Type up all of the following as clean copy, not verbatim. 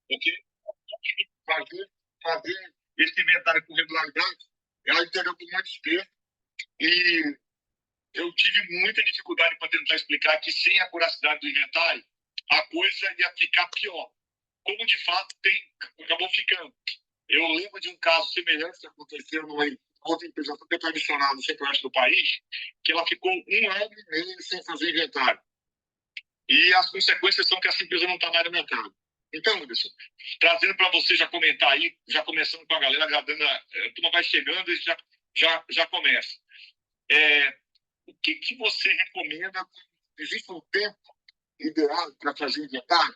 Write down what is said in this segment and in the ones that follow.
Porque fazer esse inventário com regularidade, ela interrompe muitos textos e eu tive muita dificuldade para tentar explicar que sem a curacidade do inventário, a coisa ia ficar pior. Como de fato acabou ficando. Eu lembro de um caso semelhante que aconteceu numa outra empresa super tradicional no centro-oeste do país, que ela ficou 1 ano e meio sem fazer inventário. E as consequências são que essa empresa não está mais no mercado. Então, Anderson, trazendo para você já comentar aí, já começando com a galera, agradando, a turma vai chegando e já começa. O que você recomenda? Existe um tempo ideal para fazer inventário?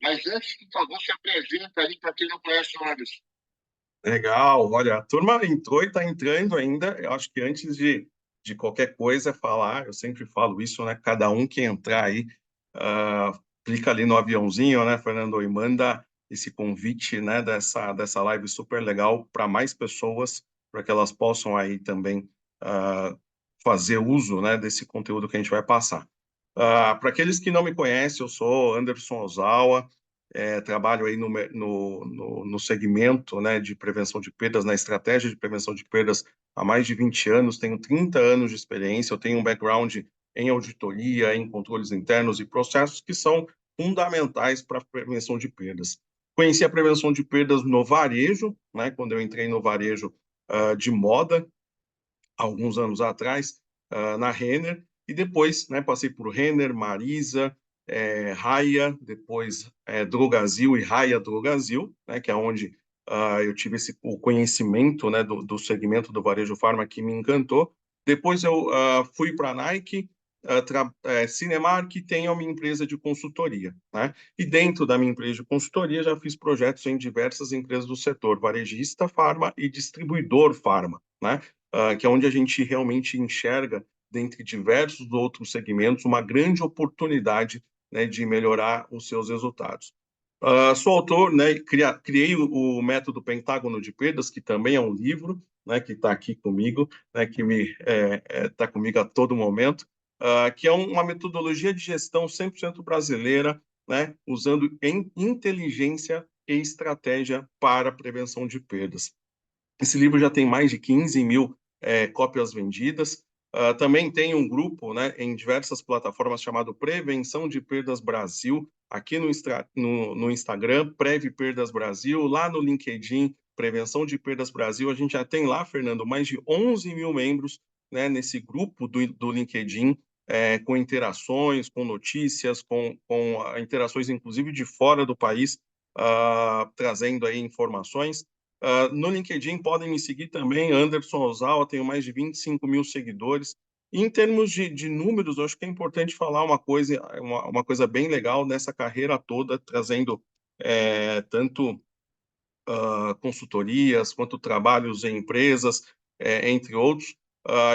Mas antes, por favor, se apresenta aí para quem não conhece o Anderson. Legal, olha, a turma entrou e está entrando ainda. Eu acho que antes de qualquer coisa falar, eu sempre falo isso, né? Cada um que entrar aí, clica ali no aviãozinho, né, Fernando, e manda esse convite, né, dessa live super legal para mais pessoas, para que elas possam aí também fazer uso, né, desse conteúdo que a gente vai passar. Para aqueles que não me conhecem, eu sou Anderson Ozawa. Trabalho aí no segmento, né, de prevenção de perdas, na estratégia de prevenção de perdas há mais de 20 anos, tenho 30 anos de experiência, eu tenho um background em auditoria, em controles internos e processos que são fundamentais para a prevenção de perdas. Conheci a prevenção de perdas no varejo, né, quando eu entrei no varejo de moda, alguns anos atrás, na Renner, e depois, né, passei por Renner, Marisa, Raia, depois Drogasil e Raia Drogasil, né, que é onde eu tive o conhecimento, né, do segmento do varejo farma que me encantou. Depois eu fui para a Nike, Cinemark, tenho a minha empresa de consultoria, né? E dentro da minha empresa de consultoria já fiz projetos em diversas empresas do setor, varejista, farma e distribuidor farma, né? Que é onde a gente realmente enxerga, dentre diversos outros segmentos, uma grande oportunidade, né, de melhorar os seus resultados. Sou autor, né, criei o método Pentágono de Perdas, que também é um livro, né, que está aqui comigo, né, que está comigo a todo momento, que é uma metodologia de gestão 100% brasileira, né, usando inteligência e estratégia para a prevenção de perdas. Esse livro já tem mais de 15 mil cópias vendidas. Também tem um grupo, né, em diversas plataformas chamado Prevenção de Perdas Brasil, aqui no Instagram, Preve Perdas Brasil, lá no LinkedIn, Prevenção de Perdas Brasil. A gente já tem lá, Fernando, mais de 11 mil membros, né, nesse grupo do LinkedIn, com interações, com notícias, com interações inclusive de fora do país, trazendo aí informações. No LinkedIn podem me seguir também, Anderson Ozawa, tenho mais de 25 mil seguidores. Em termos de números, eu acho que é importante falar uma coisa bem legal nessa carreira toda, trazendo tanto consultorias quanto trabalhos em empresas, entre outros.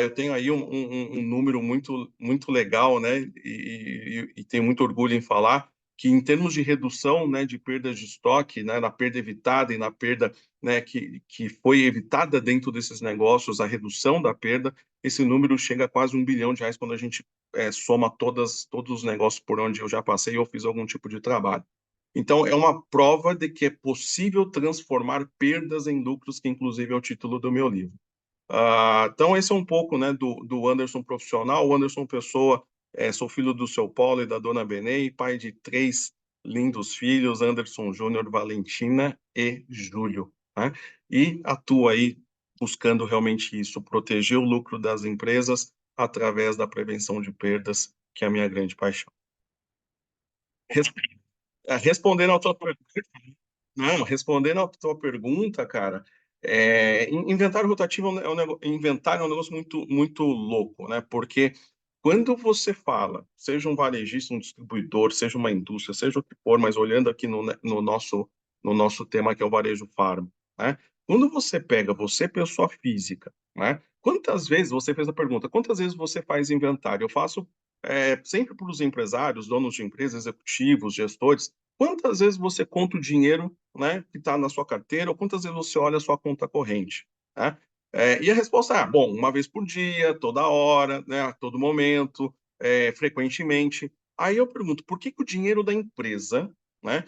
Eu tenho aí um número muito legal, né, e tenho muito orgulho em falar que em termos de redução, né, de perdas de estoque, né, na perda evitada e na perda, né, que foi evitada dentro desses negócios, a redução da perda, esse número chega a quase R$ 1 bilhão quando a gente soma todos os negócios por onde eu já passei ou fiz algum tipo de trabalho. Então, é uma prova de que é possível transformar perdas em lucros, que inclusive é o título do meu livro. Então, esse é um pouco, né, do Anderson profissional. O Anderson Pessoa, sou filho do seu Paulo e da dona Benê, pai de 3 lindos filhos, Anderson Júnior, Valentina e Júlio, né? E atuo aí buscando realmente isso, proteger o lucro das empresas através da prevenção de perdas, que é a minha grande paixão. Res- Respondendo à tua pergunta, não, respondendo à tua pergunta, cara, inventário rotativo inventário é um negócio muito louco, né? Porque quando você fala, seja um varejista, um distribuidor, seja uma indústria, seja o que for, mas olhando aqui no nosso tema que é o varejo farma, né? Quando você pega, você pessoa física, né? Quantas vezes você fez a pergunta? Quantas vezes você faz inventário? Eu faço sempre para os empresários, donos de empresas, executivos, gestores. Quantas vezes você conta o dinheiro, né, que está na sua carteira, ou quantas vezes você olha a sua conta corrente, né? E a resposta é, bom, uma vez por dia, toda hora, né, a todo momento, frequentemente. Aí eu pergunto, por que que o dinheiro da empresa né?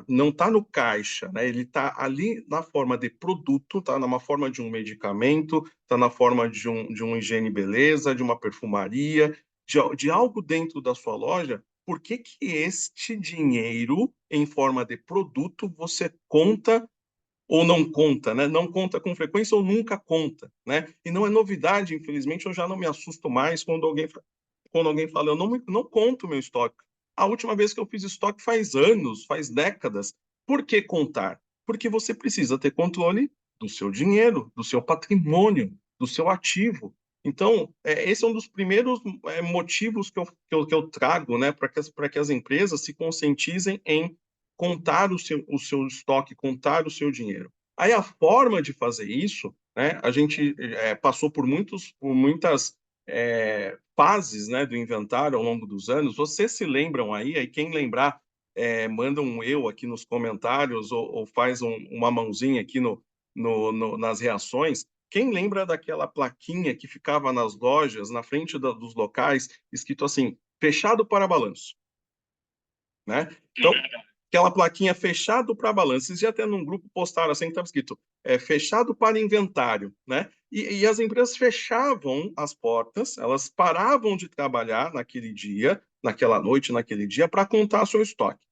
Não está no caixa, né? Ele está ali na forma de produto, está na forma de um medicamento, está na forma de um higiene e beleza, de uma perfumaria, de algo dentro da sua loja. Por que que este dinheiro, em forma de produto, você conta ou não conta, né? Não conta com frequência ou nunca conta, né? E não é novidade, infelizmente, eu já não me assusto mais quando alguém fala, eu não conto meu estoque. A última vez que eu fiz estoque faz anos, faz décadas. Por que contar? Porque você precisa ter controle do seu dinheiro, do seu patrimônio, do seu ativo. Então, esse é um dos primeiros motivos que eu trago, né, para que as empresas se conscientizem em contar o seu estoque, contar o seu dinheiro. Aí a forma de fazer isso, né, a gente passou por muitas fases, né, do inventário ao longo dos anos. Vocês se lembram aí quem lembrar, manda um eu aqui nos comentários ou faz uma mãozinha aqui nas reações. Quem lembra daquela plaquinha que ficava nas lojas, na frente dos locais, escrito assim, fechado para balanço, né? Então, aquela plaquinha fechado para balanço. Vocês já até num grupo postaram assim, que estava escrito fechado para inventário, né? E as empresas fechavam as portas, elas paravam de trabalhar naquele dia, naquela noite, naquele dia, para contar seu estoque.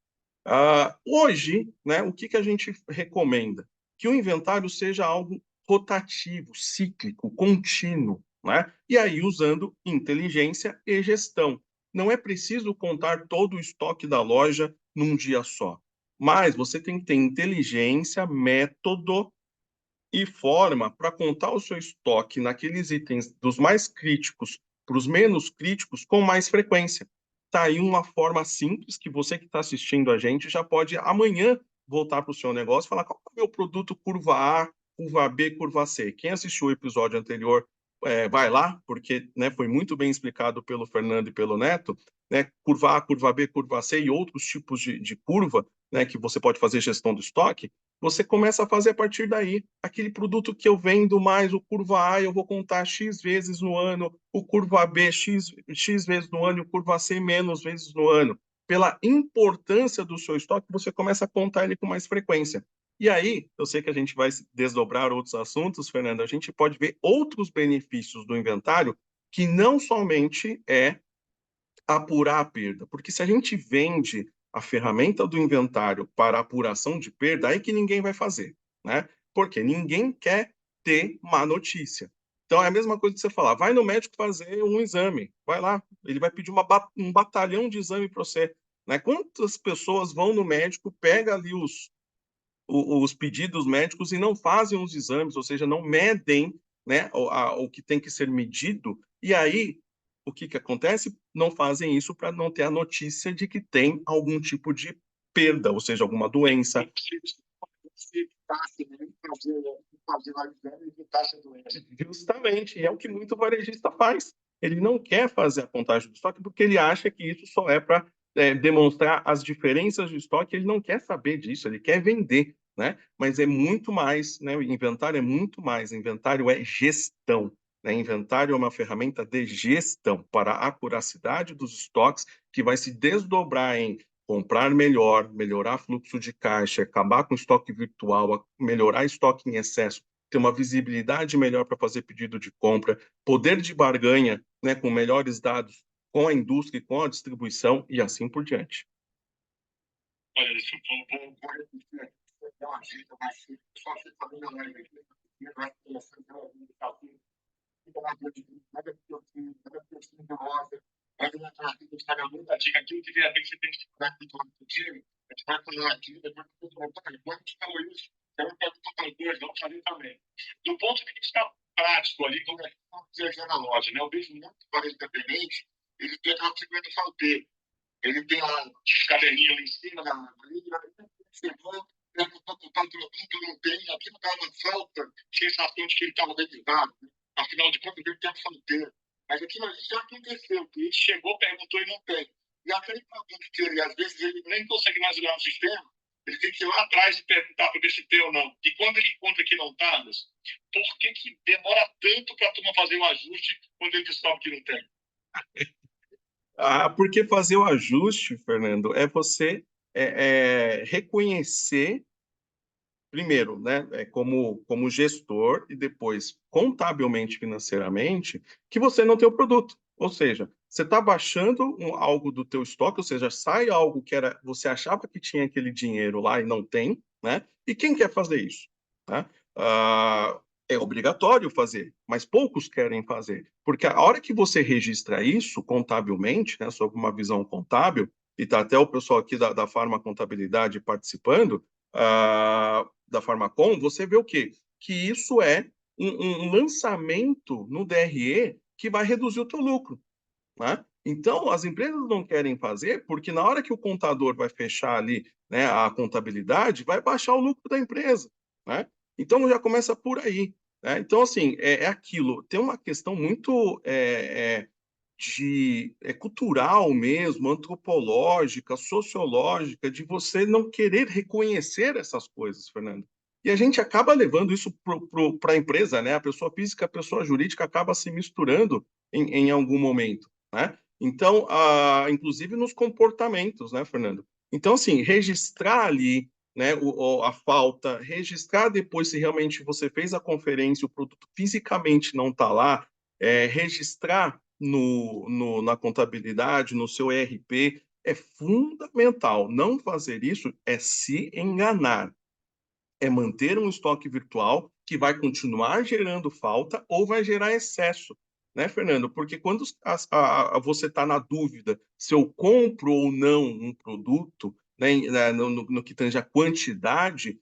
Hoje, né, o que que a gente recomenda? Que o inventário seja algo rotativo, cíclico, contínuo, né? E aí usando inteligência e gestão. Não é preciso contar todo o estoque da loja num dia só, mas você tem que ter inteligência, método e forma para contar o seu estoque naqueles itens dos mais críticos para os menos críticos com mais frequência. Tá aí uma forma simples que você que está assistindo a gente já pode amanhã voltar para o seu negócio e falar qual é o meu produto curva A, curva B, curva C. Quem assistiu o episódio anterior, vai lá, porque né, foi muito bem explicado pelo Fernando e pelo Neto, né, curva A, curva B, curva C e outros tipos de curva, né, que você pode fazer gestão do estoque. Você começa a fazer a partir daí. Aquele produto que eu vendo mais, o curva A, eu vou contar X vezes no ano, o curva B, X vezes no ano, e o curva C, menos vezes no ano. Pela importância do seu estoque, você começa a contar ele com mais frequência. E aí, eu sei que a gente vai desdobrar outros assuntos, Fernando, a gente pode ver outros benefícios do inventário que não somente apurar a perda. Porque se a gente vende a ferramenta do inventário para apuração de perda, aí que ninguém vai fazer, né? Porque ninguém quer ter má notícia. Então é a mesma coisa que você falar, vai no médico fazer um exame, vai lá, ele vai pedir um batalhão de exame para você, né? Quantas pessoas vão no médico, pega ali os pedidos médicos e não fazem os exames, ou seja, não medem, né, o que tem que ser medido, e aí o que que acontece? Não fazem isso para não ter a notícia de que tem algum tipo de perda, ou seja, alguma doença. Justamente, e é o que muito varejista faz. Ele não quer fazer a contagem do estoque porque ele acha que isso só é para demonstrar as diferenças de estoque, ele não quer saber disso, ele quer vender, né? Mas é muito mais, né? O inventário é muito mais, inventário é gestão, né? Inventário é uma ferramenta de gestão para a acuracidade dos estoques que vai se desdobrar em comprar melhor, melhorar fluxo de caixa, acabar com estoque virtual, melhorar estoque em excesso, ter uma visibilidade melhor para fazer pedido de compra, poder de barganha, né, com melhores dados com a indústria e com a distribuição e assim por diante. Olha, isso vou repetir aqui, dar uma dica, mas só você fazer uma live aqui, eu acho interessante ela fica mais nada que eu tenho, nada que eu tenho de rosa, mas eu vou tragar muita dica aqui, que de repente você tem que estudar muito contigo, a gente vai falar aqui, depois que eu vou contar, quando você falou isso, eu não quero tocar dois, vamos fazer também. Do ponto de vista prático ali, como é que funciona na loja, né? Eu vejo muito para independente, ele tem aquela figura do salteiro. Ele tem lá um caderninho ali em cima da liga, chegou, perguntou para o patrão que não tem, aquilo dava falta, sensação de que ele estava organizado. Né? Afinal de contas, ele tem um solteiro. Mas aquilo ali já aconteceu, que ele chegou, perguntou e não tem. E aquele produto que ele, às vezes, ele nem consegue mais olhar no sistema, ele tem que ir lá atrás e perguntar para ver se tem ou não. E quando ele encontra que não está, por que, que demora tanto para a turma fazer o ajuste quando ele descobre que não tem? Porque fazer o ajuste, Fernando, é você reconhecer primeiro, né, como gestor e depois contabilmente, financeiramente, que você não tem o produto. Ou seja, você está baixando algo do teu estoque, ou seja, sai algo que era, você achava que tinha aquele dinheiro lá e não tem, né? E quem quer fazer isso? Né? É obrigatório fazer, mas poucos querem fazer. Porque a hora que você registra isso contabilmente, né, sob uma visão contábil, e está até o pessoal aqui da Farma Contabilidade participando, da Farmacom, você vê o quê? Que isso é um lançamento no DRE que vai reduzir o teu lucro, né? Então, as empresas não querem fazer porque na hora que o contador vai fechar ali, né, a contabilidade, vai baixar o lucro da empresa, né? Então, já começa por aí, né? Então, assim, é aquilo. Tem uma questão muito cultural mesmo, antropológica, sociológica, de você não querer reconhecer essas coisas, Fernando. E a gente acaba levando isso para a empresa, né? A pessoa física, a pessoa jurídica acaba se misturando em algum momento, né? Então, inclusive nos comportamentos, né, Fernando? Então, assim, registrar ali, né, a falta, registrar depois se realmente você fez a conferência, o produto fisicamente não está lá, registrar na contabilidade, no seu ERP, é fundamental. Não fazer isso é se enganar, é manter um estoque virtual que vai continuar gerando falta ou vai gerar excesso, né, Fernando? Porque quando você está na dúvida se eu compro ou não um produto, né, no que tange a quantidade,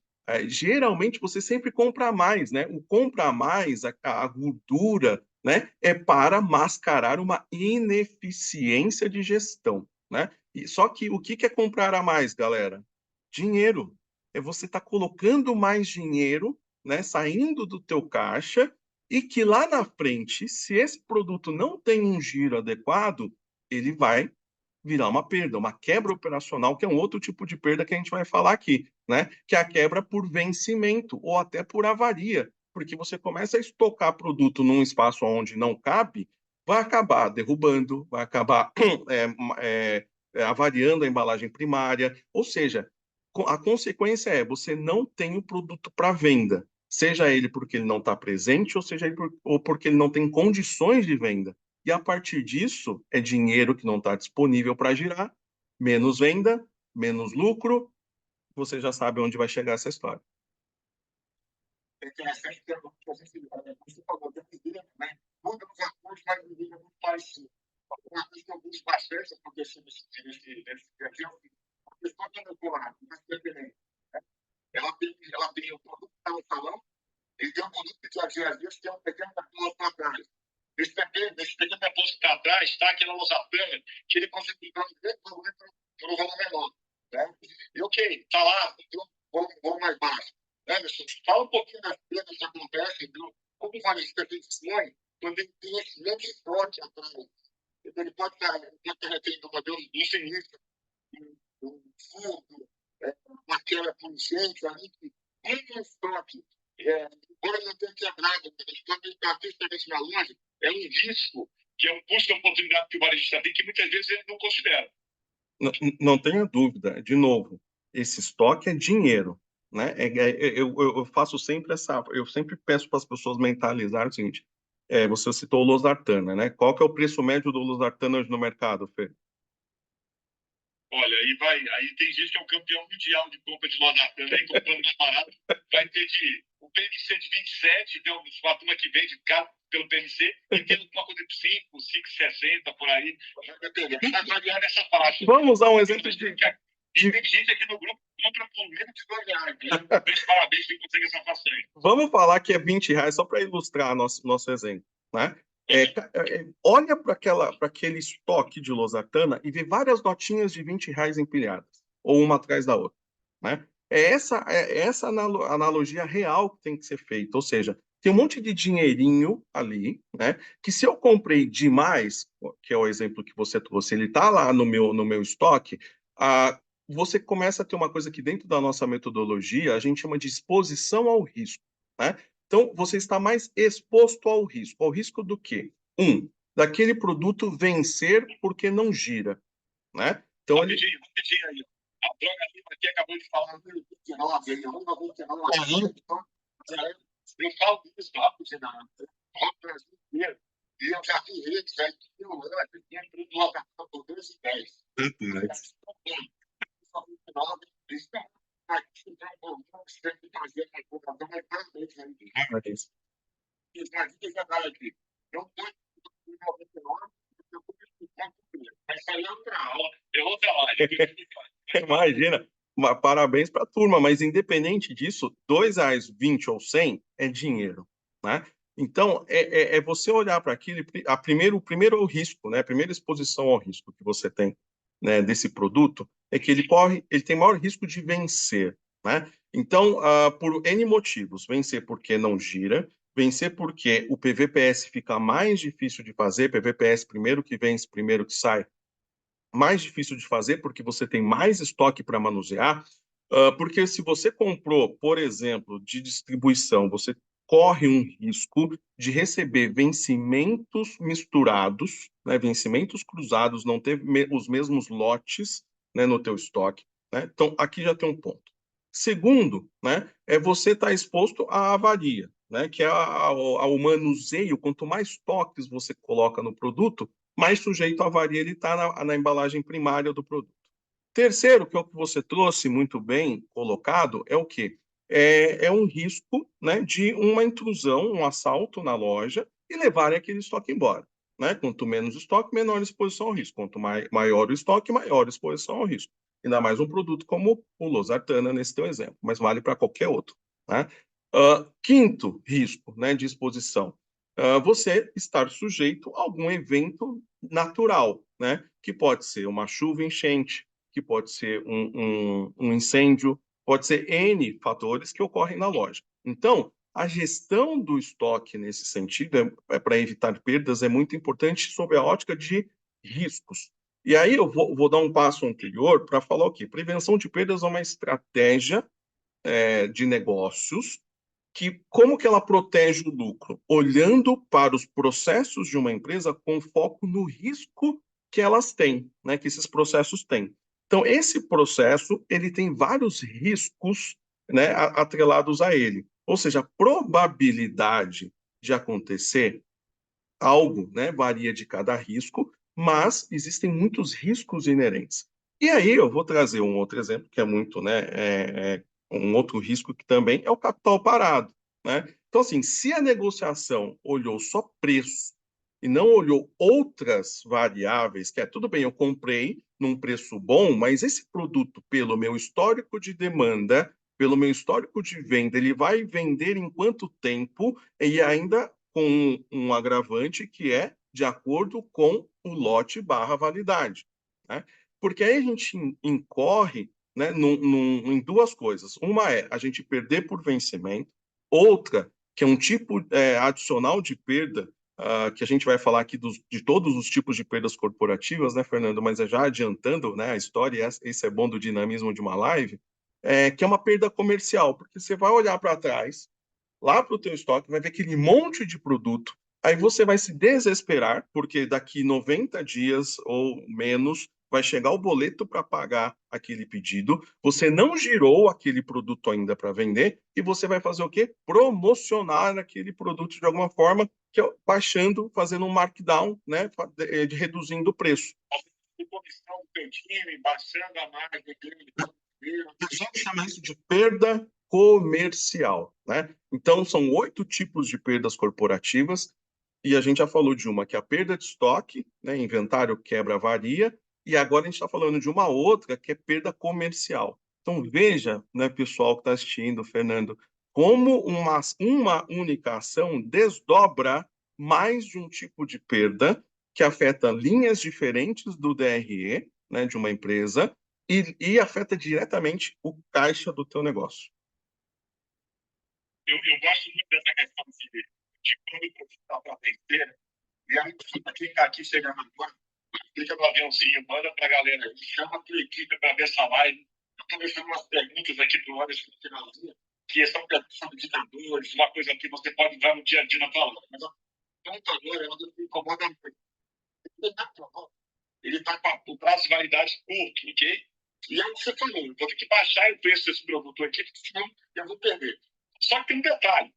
geralmente você sempre compra mais, né? O compra mais, a gordura, né, é para mascarar uma ineficiência de gestão, né? E, só que o que é comprar a mais, galera? Dinheiro. É você estar colocando mais dinheiro, né, saindo do teu caixa, e que lá na frente, se esse produto não tem um giro adequado, ele vai virar uma perda, uma quebra operacional, que é um outro tipo de perda que a gente vai falar aqui, né? Que é a quebra por vencimento ou até por avaria, porque você começa a estocar produto num espaço onde não cabe, vai acabar derrubando, vai acabar avariando a embalagem primária, ou seja, a consequência é você não tem o produto para venda, seja ele porque ele não está presente, ou seja ele ou porque ele não tem condições de venda. E a partir disso, é dinheiro que não está disponível para girar, menos venda, menos lucro, você já sabe onde vai chegar essa história. É interessante que você falou de vida, né? Muda os acordos, mas o vida é muito parecido. Uma coisa que eu vejo bastante acontecendo nesse dia a dia, a pessoa está no corpo, mas dependente. Ela tem o produto que está no salão, ele tem um produto que às vezes tem um pequeno depósito para trás. Esse pequeno depósito para trás está aquela losatana que ele consegue comprar um grande volume por um valor menor. Né? E ok, está lá, tem um valor mais baixo. Anderson, fala um pouquinho das perdas que acontecem, como o varejista tem dispõe, quando ele tem esse grande estoque atrás. Ele pode estar retendo uma dor no sinistro, um furto, uma quebra por incêndio, ali que tem um estoque. Agora não tem quebrado, quando ele está fisicamente na loja, é um risco, que é um custo de oportunidade que o varejista tem, que muitas vezes ele não considera. Não tenha dúvida, de novo, esse estoque é dinheiro, né? Eu faço sempre eu sempre peço para as pessoas mentalizarem o seguinte: você citou o losartana, né? Qual que é o preço médio do losartana hoje no mercado, Fê? Olha, aí tem gente que é o campeão mundial de compra de losartana, aí comprando mais barato, vai ter o PMC de 27, tem uma turma que vende caro pelo PMC, e tem uma coisa de 5, 5,60 por aí, vai variar nessa faixa. Vamos usar um exemplo E tem gente aqui no grupo que compra por menos de R$2, né? Parabéns quem consegue essa façanha. Vamos falar que é R$20, só para ilustrar nosso exemplo, né? Olha para aquele estoque de losartana e vê várias notinhas de R$20 empilhadas, ou uma atrás da outra, né? É essa analogia real que tem que ser feita, ou seja, tem um monte de dinheirinho ali, né? Que se eu comprei demais, que é o exemplo que você trouxe, ele está lá no meu estoque, você começa a ter uma coisa que dentro da nossa metodologia a gente chama de exposição ao risco, né? Então, você está mais exposto ao risco. Ao risco do quê? Daquele produto vencer porque não gira, né? Então, rapidinho aí. A droga Lima aqui acabou de falar 29, ele anda 29. Eu falo isso rápido, no Brasil inteiro. E eu já vi redes aí que tem lá, que tem empresa de locação por 2,10. Só 29, isso não. Aqui tem um povo que tem que fazer uma coisa, mas faz muito, né? Os maridos já vai aqui. Eu tô em 99, eu tô em mas isso aí é outra aula, é outra live. Imagina. Parabéns para a turma, mas independente disso, R$ 2,20 ou 100 é dinheiro, né? Então, é você olhar para aquilo, o primeiro é o risco, né? A primeira exposição ao risco que você tem, né, desse produto é que ele tem maior risco de vencer, né? Então, por N motivos, vencer porque não gira, vencer porque o PVPS fica mais difícil de fazer, PVPS primeiro que vence, primeiro que sai, mais difícil de fazer porque você tem mais estoque para manusear, porque se você comprou, por exemplo, de distribuição, você corre um risco de receber vencimentos misturados, né, vencimentos cruzados, não ter os mesmos lotes, né, no teu estoque, né? Então, aqui já tem um ponto. Segundo, né, é você estar exposto à avaria, né, que é ao manuseio. Quanto mais toques você coloca no produto, mais sujeito à avaria ele está na embalagem primária do produto. Terceiro, que é o que você trouxe muito bem colocado, é o quê? É um risco, né, de uma intrusão, um assalto na loja e levarem aquele estoque embora, né? Quanto menos estoque, menor exposição ao risco. Quanto maior o estoque, maior exposição ao risco. Ainda mais um produto como o Losartana, nesse teu exemplo, mas vale para qualquer outro, né? Quinto risco, né, de exposição, você estar sujeito a algum evento natural, né? Que pode ser uma chuva enchente, que pode ser um incêndio, pode ser N fatores que ocorrem na loja. Então, a gestão do estoque nesse sentido, para evitar perdas, é muito importante sob a ótica de riscos. E aí eu vou dar um passo anterior para falar o quê? Prevenção de perdas é uma estratégia de negócios que como que ela protege o lucro? Olhando para os processos de uma empresa com foco no risco que elas têm, né, que esses processos têm. Então, esse processo, ele tem vários riscos, né, atrelados a ele. Ou seja, a probabilidade de acontecer algo, né, varia de cada risco, mas existem muitos riscos inerentes. E aí eu vou trazer um outro exemplo que é muito, né, um outro risco que também é o capital parado, né? Então, assim, se a negociação olhou só preço e não olhou outras variáveis, que é tudo bem, eu comprei num preço bom, mas esse produto, pelo meu histórico de demanda, pelo meu histórico de venda, ele vai vender em quanto tempo e ainda com um agravante que é de acordo com o lote barra validade, né? Porque aí a gente incorre, né, em duas coisas. Uma é a gente perder por vencimento, outra, que é um tipo adicional de perda, que a gente vai falar aqui de todos os tipos de perdas corporativas, né, Fernando? Mas é já adiantando, né, a história, e esse é bom do dinamismo de uma live, que é uma perda comercial, porque você vai olhar para trás, lá para o teu estoque, vai ver aquele monte de produto, aí você vai se desesperar, porque daqui 90 dias ou menos vai chegar o boleto para pagar aquele pedido, você não girou aquele produto ainda para vender, e você vai fazer o quê? Promocionar aquele produto de alguma forma, que é baixando, fazendo um markdown, né, reduzindo o preço. De comissão do teu time, baixando a margem dele. A gente chama isso de perda comercial, né? Então, são 8 tipos de perdas corporativas, e a gente já falou de uma, que é a perda de estoque, né? Inventário quebra varia, e agora a gente está falando de uma outra, que é perda comercial. Então, veja, né, pessoal que está assistindo, Fernando, como uma única ação desdobra mais de um tipo de perda que afeta linhas diferentes do DRE, né, de uma empresa, e afeta diretamente o caixa do teu negócio. Eu gosto muito dessa questão de quando o produto está para vencer, e aí quem está aqui chega agora, clica no aviãozinho, manda para a galera, chama a tua equipe para ver essa live. Eu estou deixando umas perguntas aqui para o Anderson no finalzinho, que são perguntas sobre ditadores, uma coisa que você pode usar no dia a dia na tua live. Mas a pergunta agora é uma que me incomoda muito. Ele está com o prazo de validade curto, ok? E é o que você falou, eu vou ter que baixar o preço desse produto aqui, porque senão eu vou perder. Só que tem um detalhe,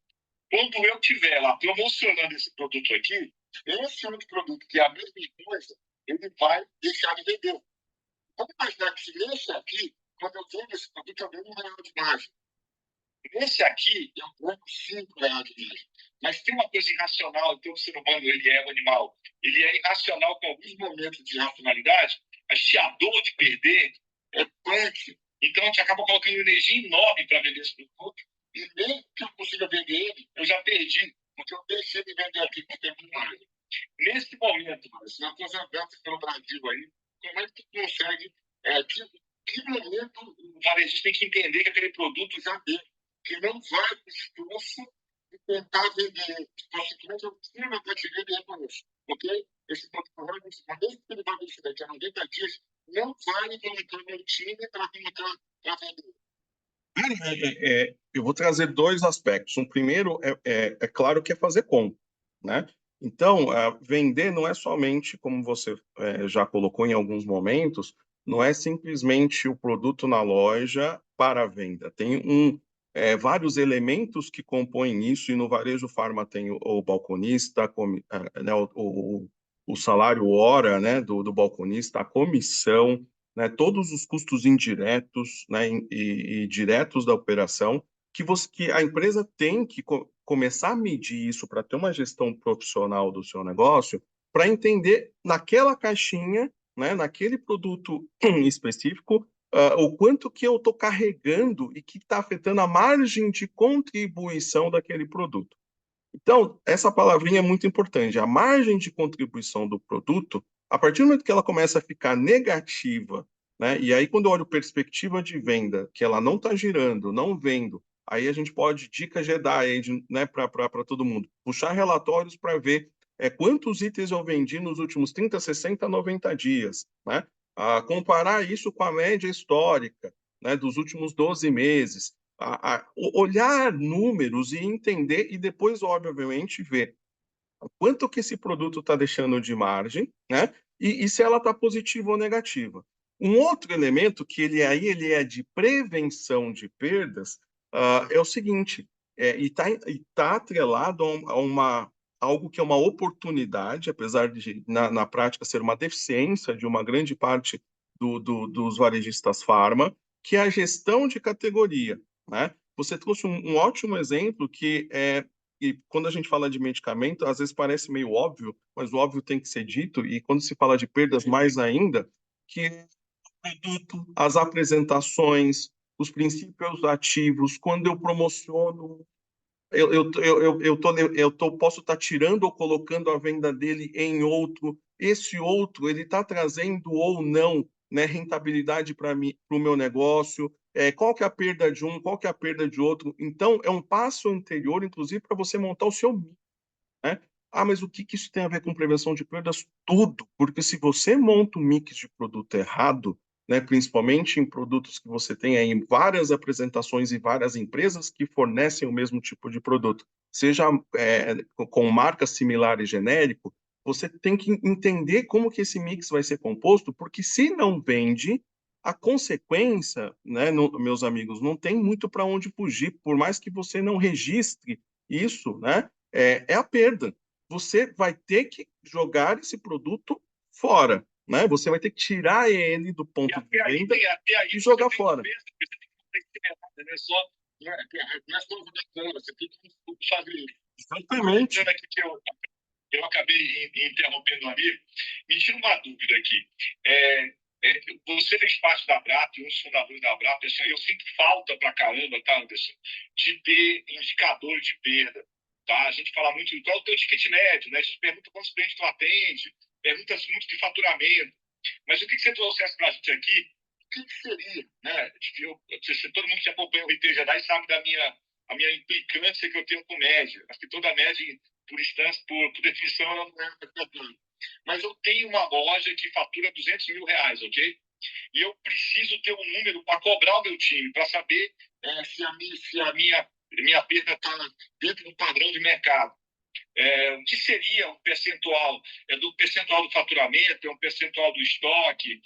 quando eu estiver lá promocionando esse produto aqui, esse outro produto, que é a mesma coisa, ele vai deixar de vender. Vamos imaginar que nesse aqui, quando eu vendo esse produto, eu ganho R$ 1 de margem. Esse aqui, eu ganho R$ 5 de margem. Mas tem uma coisa irracional, então o ser humano, ele é um animal. Ele é irracional com alguns momentos de racionalidade, a gente a dor de perder é punk. Então a gente acaba colocando energia enorme para vender esse produto, e nem que eu consiga vender ele, eu já perdi, porque eu deixei de vender aqui com o tempo de margem. Nesse momento, se nós estamos abertos pelo Brasil aí, como é que tu consegue, que momento o varejista tem que entender que aquele produto já deu, que não vai para o esforço de tentar vender. Consequentemente, eu tiro na prateleira e reconheço, ok? Esse produto, realmente, uma vez que ele vai vencer daqui a 90 dias, não vale colocar meu time para colocar para vender. Eu vou trazer dois aspectos. Um primeiro é claro que é fazer compra, né? Então, vender não é somente, como você já colocou em alguns momentos, não é simplesmente o produto na loja para a venda. Tem vários elementos que compõem isso, e no varejo farma tem o balconista, né, o salário hora, né, do balconista, a comissão, né, todos os custos indiretos, né, e diretos da operação, que a empresa tem que começar a medir isso para ter uma gestão profissional do seu negócio, para entender naquela caixinha, né, naquele produto específico, o quanto que eu estou carregando e que está afetando a margem de contribuição daquele produto. Então, essa palavrinha é muito importante. A margem de contribuição do produto, a partir do momento que ela começa a ficar negativa, né? E aí, quando eu olho perspectiva de venda, que ela não está girando, não vendo, aí a gente pode, dica Jedi, né, para todo mundo, puxar relatórios para ver quantos itens eu vendi nos últimos 30, 60, 90 dias, né? Comparar isso com a média histórica, né, dos últimos 12 meses olhar números e entender, e depois, obviamente, ver quanto que esse produto está deixando de margem, né? E se ela está positiva ou negativa. Um outro elemento que ele é de prevenção de perdas é o seguinte, e está atrelado algo que é uma oportunidade, apesar de, na prática, ser uma deficiência de uma grande parte dos varejistas farma, que é a gestão de categoria, né? Você trouxe um ótimo exemplo e quando a gente fala de medicamento, às vezes parece meio óbvio, mas o óbvio tem que ser dito, e quando se fala de perdas, mais ainda, que é o produto, as apresentações, os princípios ativos, quando eu promociono, posso estar tirando ou colocando a venda dele em outro, esse outro, ele está trazendo ou não, né, rentabilidade para mim, para o meu negócio, qual que é a perda de um, qual que é a perda de outro. Então, é um passo anterior, inclusive, para você montar o seu mix, né? Mas o que que isso tem a ver com prevenção de perdas? Tudo, porque se você monta um mix de produto errado, né, principalmente em produtos que você tem aí várias apresentações e várias empresas que fornecem o mesmo tipo de produto, seja com marca similar e genérico, você tem que entender como que esse mix vai ser composto, porque se não vende, a consequência, né, meus amigos, não tem muito para onde fugir, por mais que você não registre isso, né, é a perda. Você vai ter que jogar esse produto fora, né? Você vai ter que tirar ele do ponto de venda e jogar fora. Não é só você tem que fazer isso. Exatamente. Aqui que eu acabei interrompendo o amigo. Me tira uma dúvida aqui. Você fez parte da Abrap, um dos fundadores da Abrap. Eu sinto falta pra caramba, tá, Anderson, de ter indicador de perda. Tá? A gente fala muito qual é o teu ticket médio, né? A gente pergunta quantos clientes tu atende, pergunta muito de faturamento. Mas o que você trouxesse para a gente aqui, o que seria, né? Todo mundo que acompanha o RT Jedi sabe a minha implicância que eu tenho com média. Acho que toda média, por instância, por definição, ela não é perfeita. Mas eu tenho uma loja que fatura R$ 200 mil, ok? E eu preciso ter um número para cobrar o meu time, para saber se a minha perda está dentro do padrão de mercado. o que seria um percentual? É do percentual do faturamento, é um percentual do estoque?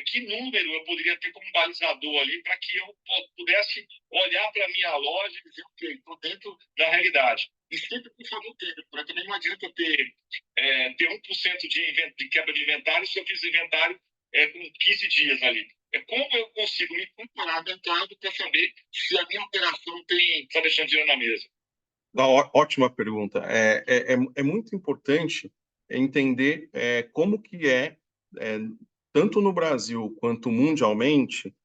Que número eu poderia ter como balizador ali para que eu pudesse olhar para a minha loja e dizer, ok, estou dentro da realidade. E sempre, por favor, tempo, porque também não adianta eu ter 1% de quebra de inventário se eu fiz inventário com 15 dias ali. Como eu consigo me comparar mercado para saber se a minha operação está deixando dinheiro na mesa? Ótima pergunta. É muito importante entender como que tanto no Brasil quanto mundialmente,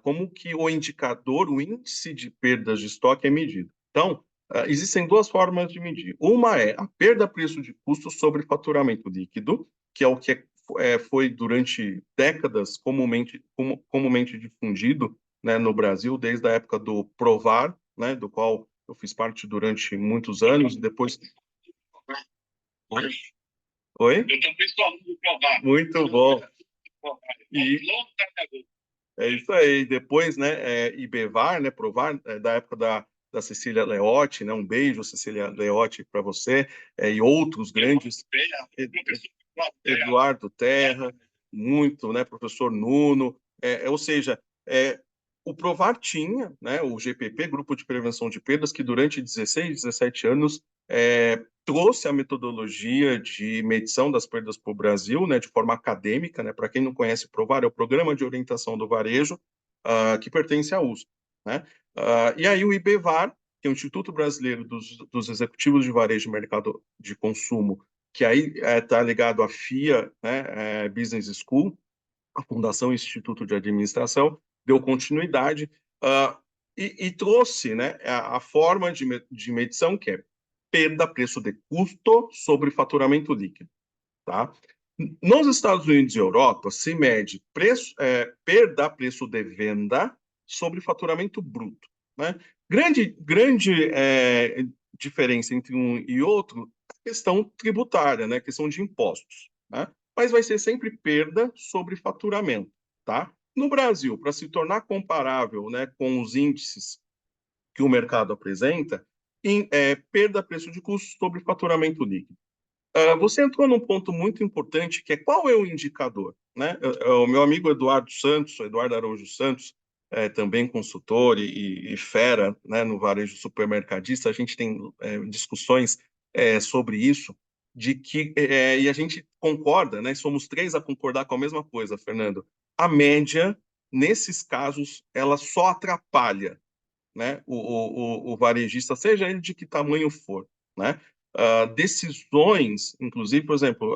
como que o indicador, o índice de perdas de estoque é medido. Então, existem duas formas de medir. Uma é a perda-preço de custo sobre faturamento líquido, que é o que foi durante décadas comumente difundido, né, no Brasil, desde a época do Provar, né, do qual eu fiz parte durante muitos anos, e depois... Oi? Oi? Eu também sou aluno do Provar. Muito bom. E é isso aí. Depois, né, Ibevar, né, Provar, da época da Cecília Leotti, né, um beijo, Cecília Leotti, para você, e outros grandes... Eduardo Terra, muito, né, professor Nuno, ou seja, o Provar tinha, né, o GPP, Grupo de Prevenção de Perdas, que durante 16, 17 anos trouxe a metodologia de medição das perdas para o Brasil, né, de forma acadêmica, né, para quem não conhece, o Provar é o Programa de Orientação do Varejo, que pertence à USP, né? E aí o IBEVAR, que é o Instituto Brasileiro dos Executivos de Varejo e Mercado de Consumo, que aí está ligado à FIA, né, Business School, a Fundação Instituto de Administração, deu continuidade e trouxe, né, a forma de medição que é perda, preço de custo sobre faturamento líquido. Tá? Nos Estados Unidos e Europa, se mede perda, preço de venda sobre faturamento bruto. Né? Grande diferença entre um e outro é a questão tributária, né? A questão de impostos. Né? Mas vai ser sempre perda sobre faturamento. Tá? No Brasil, para se tornar comparável, né, com os índices que o mercado apresenta, perda, preço de custo sobre faturamento líquido. Você entrou num ponto muito importante, que é qual é o indicador, né? O meu amigo Eduardo Santos, Eduardo Araújo Santos, também consultor e fera, né, no varejo supermercadista, a gente tem discussões sobre isso, e a gente concorda, né? Somos três a concordar com a mesma coisa, Fernando. A média, nesses casos, ela só atrapalha, né, o varejista, seja ele de que tamanho for, né? Decisões, inclusive, por exemplo,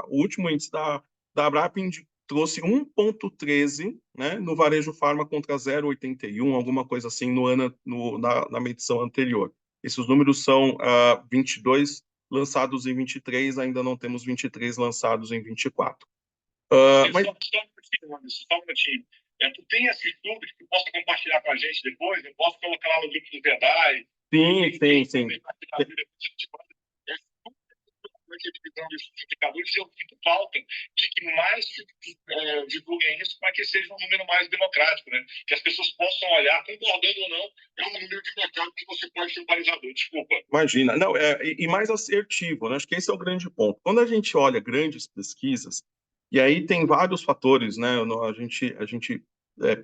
o último índice da Abrap trouxe 1,13, né, no varejo farma contra 0,81, alguma coisa assim, na medição anterior. Esses números são 22 lançados em 23, ainda não temos 23 lançados em 24. Mas... Só um minutinho. Tu tem esses números que possa compartilhar com a gente depois? Eu posso colocar lá no grupo do Verdade? Sim. A divisão desses indicadores, eu sinto falta de que mais divulguem isso para que seja um número mais democrático, né? Que as pessoas possam olhar, concordando ou não, é um número de mercado que você pode ser um balizador. Desculpa. Imagina. Não, e mais assertivo, né? Acho que esse é o grande ponto. Quando a gente olha grandes pesquisas, e aí tem vários fatores, né? A gente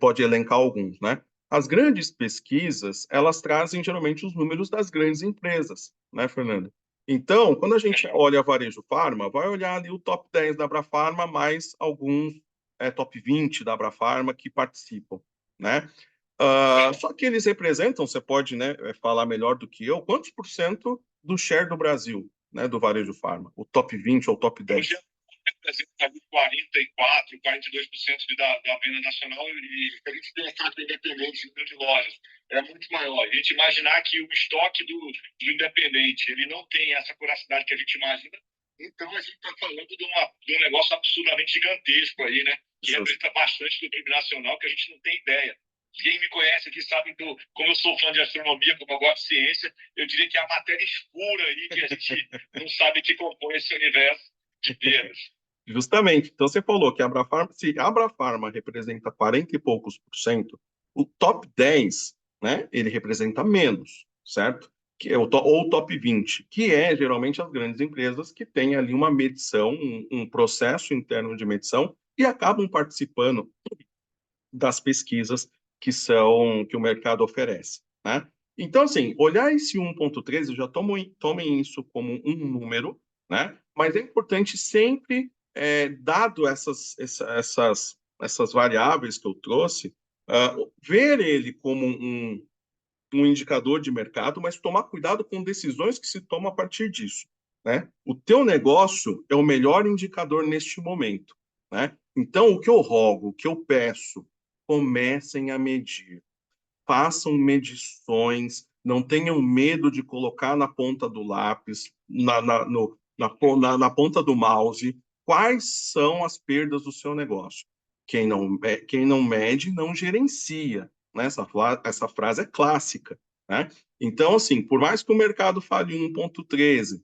pode elencar alguns, né? As grandes pesquisas, elas trazem geralmente os números das grandes empresas, né, Fernando? Então, quando a gente olha a Varejo Farma, vai olhar ali o top 10 da Abrafarma, mais alguns top 20 da Abrafarma que participam, né? Só que eles representam, você pode, né, falar melhor do que eu, quantos por cento do share do Brasil, né, do Varejo Farma? O top 20 ou o top 10? Hoje representa 44%, 42% da venda nacional, e a gente pensar que o independente de lojas é muito maior. A gente imaginar que o estoque do independente ele não tem essa curacidade que a gente imagina, então a gente está falando de um negócio absurdamente gigantesco aí, né? Que representa bastante do PIB nacional, que a gente não tem ideia. Quem me conhece aqui sabe que, como eu sou fã de astronomia, como eu gosto de ciência, eu diria que é a matéria escura aí que a gente não sabe que compõe esse universo de perdas. Justamente. Então, você falou que se a Abrafarma representa 40 e poucos por cento, o top 10, né, ele representa menos, certo? ou o top 20, que é geralmente as grandes empresas que têm ali uma medição, um processo interno de medição e acabam participando das pesquisas que o mercado oferece, né? Então, assim, olhar esse 1,13, já tomem isso como um número, né? Mas é importante sempre, dado essas variáveis que eu trouxe, ver ele como um indicador de mercado, mas tomar cuidado com decisões que se tomam a partir disso, né? O teu negócio é o melhor indicador neste momento, né? Então, o que eu rogo, o que eu peço, comecem a medir, façam medições, não tenham medo de colocar na ponta do lápis, na ponta do mouse, quais são as perdas do seu negócio. Quem não mede, não gerencia. Né? Essa frase é clássica. Né? Então, assim, por mais que o mercado fale 1,13,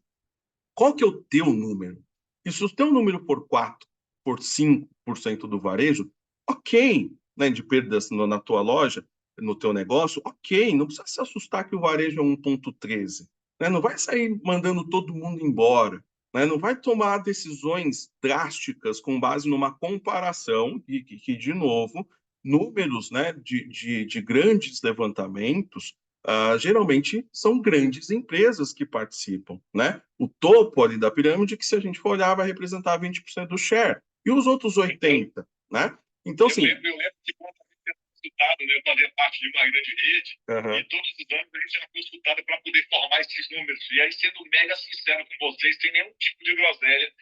qual que é o teu número? E se o teu número for 4, por 5% do varejo, ok, né, de perdas na tua loja, no teu negócio, ok, não precisa se assustar que o varejo é 1,13. Né? Não vai sair mandando todo mundo embora. Né? Não vai tomar decisões drásticas com base numa comparação, de novo, números, né, de grandes levantamentos geralmente são grandes empresas que participam, né? O topo ali da pirâmide, que se a gente for olhar, vai representar 20% do share. E os outros 80%, né? Então, assim... Eu lembro que quando a gente era consultado, né, eu fazia parte de uma grande rede, e todos os anos a gente era consultado para poder formar esses números. E aí, sendo mega sincero com vocês, sem nenhum tipo de groselha,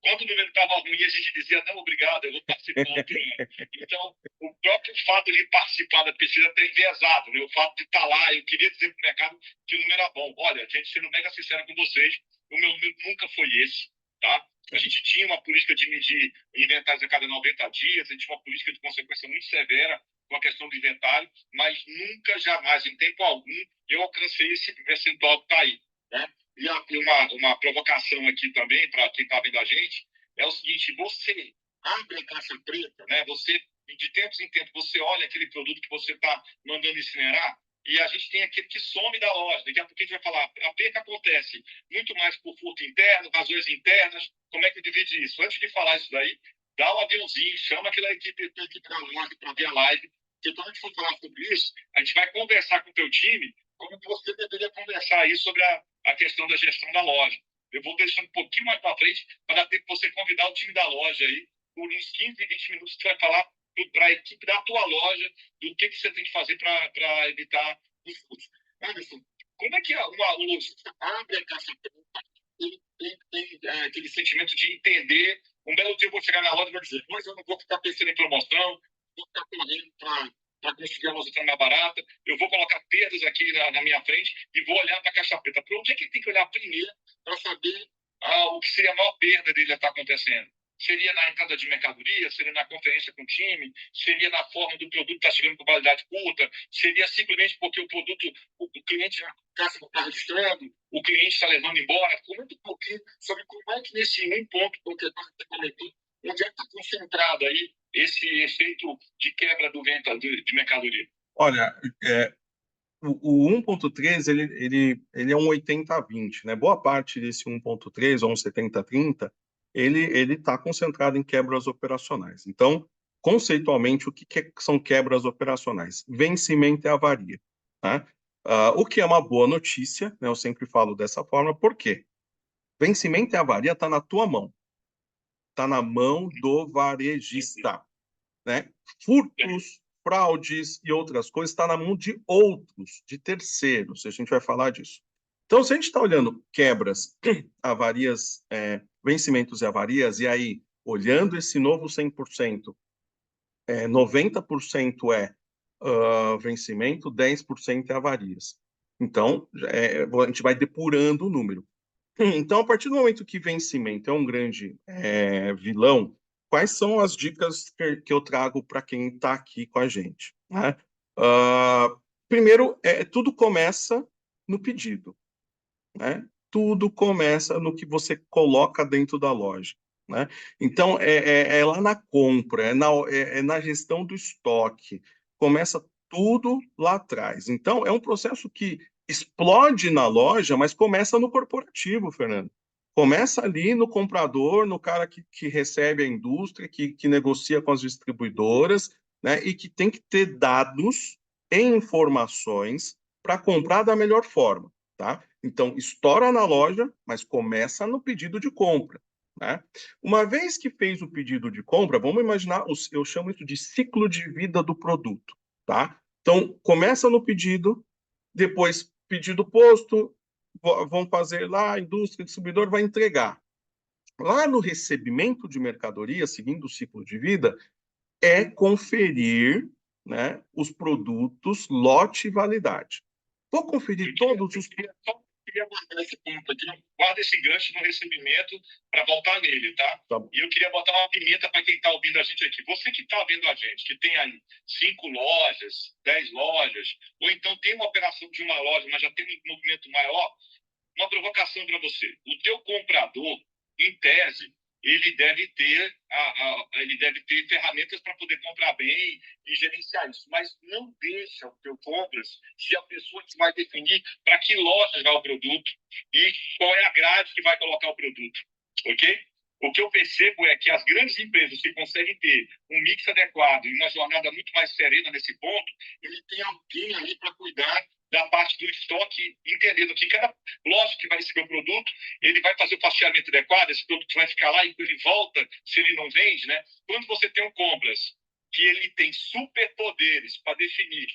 quando o número estava ruim, a gente dizia, não, obrigado, eu vou participar outro ano. Então, o próprio fato de participar da pesquisa tem enviesado, né? O fato de estar lá, eu queria dizer para o mercado que o número era bom. Olha, gente, sendo mega sincero com vocês, o meu número nunca foi esse, tá? A gente tinha uma política de medir inventários a cada 90 dias, a gente tinha uma política de consequência muito severa com a questão do inventário, mas nunca, jamais, em tempo algum, eu alcancei esse percentual que está aí, né? E uma provocação aqui também, para quem está vendo a gente, é o seguinte: você abre a caixa preta, né? Você, de tempos em tempos, você olha aquele produto que você está mandando incinerar, e a gente tem aquele que some da loja. Daqui a pouco a gente vai falar, a perca acontece muito mais por furto interno, razões internas. Como é que divide isso? Antes de falar isso daí, dá um aviãozinho, chama aquela equipe da loja para ver a live, porque quando a gente for falar sobre isso, a gente vai conversar com o teu time como você deveria conversar aí sobre a questão da gestão da loja. Eu vou deixando um pouquinho mais para frente para dar tempo para você convidar o time da loja aí. Por uns 15, 20 minutos você vai falar para a equipe da tua loja do que você tem que fazer para evitar os furtos. Anderson, como é que o lojista abre a caixa preta? Ele tem aquele sentimento de entender. Um belo dia eu vou chegar na loja e vou dizer, mas eu não vou ficar pensando em promoção, vou ficar correndo para conseguir a loja estar mais barata, eu vou colocar perdas aqui na minha frente e vou olhar para a caixa preta. Para onde é que ele tem que olhar primeiro para saber o que seria a maior perda dele estar acontecendo? Seria na entrada de mercadoria? Seria na conferência com o time? Seria na forma do produto estar chegando com validade curta? Seria simplesmente porque o produto, o cliente já está no carro registrando, o cliente está levando embora? Comenta um pouquinho sobre como é que nesse um ponto que você comentou, onde é que está concentrado aí esse efeito de quebra do venda de mercadoria? Olha, o 1,13 ele é um 80-20, né? Boa parte desse 1,3 ou um 70-30, ele está concentrado em quebras operacionais. Então, conceitualmente, o que são quebras operacionais? Vencimento e avaria, né? O que é uma boa notícia, né? Eu sempre falo dessa forma, por quê? Vencimento e avaria está na tua mão, está na mão do varejista, né? Furtos, fraudes e outras coisas está na mão de outros, de terceiros. A gente vai falar disso. Então, se a gente está olhando quebras, avarias, vencimentos e avarias, e aí, olhando esse novo 100%, 90% vencimento, 10% é avarias. Então, a gente vai depurando o número. Então, a partir do momento que vencimento é um grande vilão, quais são as dicas que eu trago para quem está aqui com a gente? Né? Primeiro, tudo começa no pedido. Né? Tudo começa no que você coloca dentro da loja. Né? Então, é lá na compra, é na gestão do estoque. Começa tudo lá atrás. Então, é um processo que explode na loja, mas começa no corporativo, Fernando. Começa ali no comprador, no cara que recebe a indústria, que negocia com as distribuidoras, né, e que tem que ter dados e informações para comprar da melhor forma, tá? Então, estoura na loja, mas começa no pedido de compra, né? Uma vez que fez o pedido de compra, vamos imaginar, eu chamo isso de ciclo de vida do produto, tá? Então, começa no pedido, depois pedido posto, vão fazer lá, a indústria, distribuidor vai entregar. Lá no recebimento de mercadoria, seguindo o ciclo de vida, é conferir, né, os produtos, lote e validade. Vou conferir todos os. Queria guardar esse ponto aqui, guarda esse gancho no recebimento para voltar nele, tá? Tá. E eu queria botar uma pimenta para quem está ouvindo a gente aqui. Você que está vendo a gente, que tem aí 5 lojas, 10 lojas, ou então tem uma operação de uma loja, mas já tem um movimento maior, uma provocação para você. O teu comprador, em tese, ele deve ter ferramentas para poder comprar bem e gerenciar isso, mas não deixa o teu compras se a pessoa que vai definir para que loja vai o produto e qual é a grade que vai colocar o produto, ok? O que eu percebo é que as grandes empresas que conseguem ter um mix adequado e uma jornada muito mais serena nesse ponto, ele tem alguém ali para cuidar da parte do estoque, entendendo que cada loja que vai receber o produto, ele vai fazer o fatiamento adequado, esse produto vai ficar lá e ele volta se ele não vende, né? Quando você tem um compras que ele tem superpoderes para definir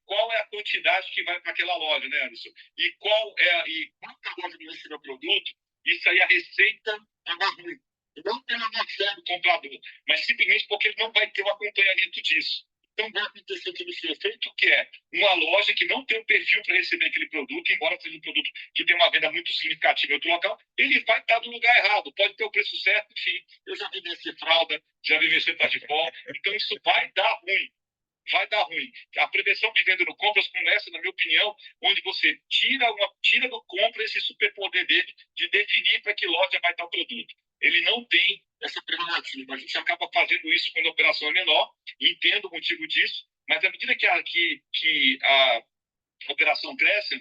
qual é a quantidade que vai para aquela loja, né, Anderson? E quanta loja vai receber o produto, isso aí a receita estava ruim. Não pela má fé do comprador, mas simplesmente porque ele não vai ter o acompanhamento disso. Então vai acontecer aquele efeito que é uma loja que não tem o perfil para receber aquele produto, embora seja um produto que tem uma venda muito significativa em outro local, ele vai estar no lugar errado, pode ter o preço certo, enfim. Eu já vi vencer fralda, já vi vencer Tadipó, então isso vai dar ruim. Vai dar ruim. A prevenção de venda no compras começa, na minha opinião, onde você tira do compra esse superpoder dele de definir para que loja vai estar o produto. Ele não tem essa prerrogativa. A gente acaba fazendo isso quando a operação é menor, entendo o motivo disso, mas à medida que a operação cresce,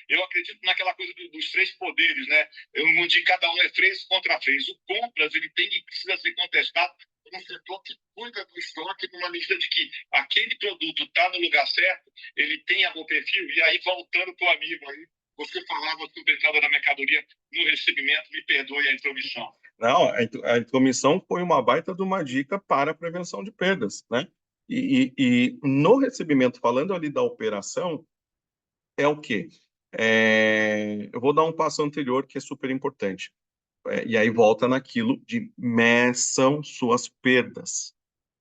eu acredito naquela coisa dos 3 poderes, né? Onde cada um é freio contra freio. O compras, ele precisa ser contestado por um setor que cuida do estoque numa medida de que aquele produto está no lugar certo, ele tem a bom perfil, e aí voltando para o amigo aí, você falava sobre a entrada da mercadoria no recebimento, me perdoe a intromissão. Não, a intromissão foi uma baita de uma dica para a prevenção de perdas, né? E no recebimento, falando ali da operação, é o quê? Eu vou dar um passo anterior que é super importante. E aí volta naquilo de meçam suas perdas.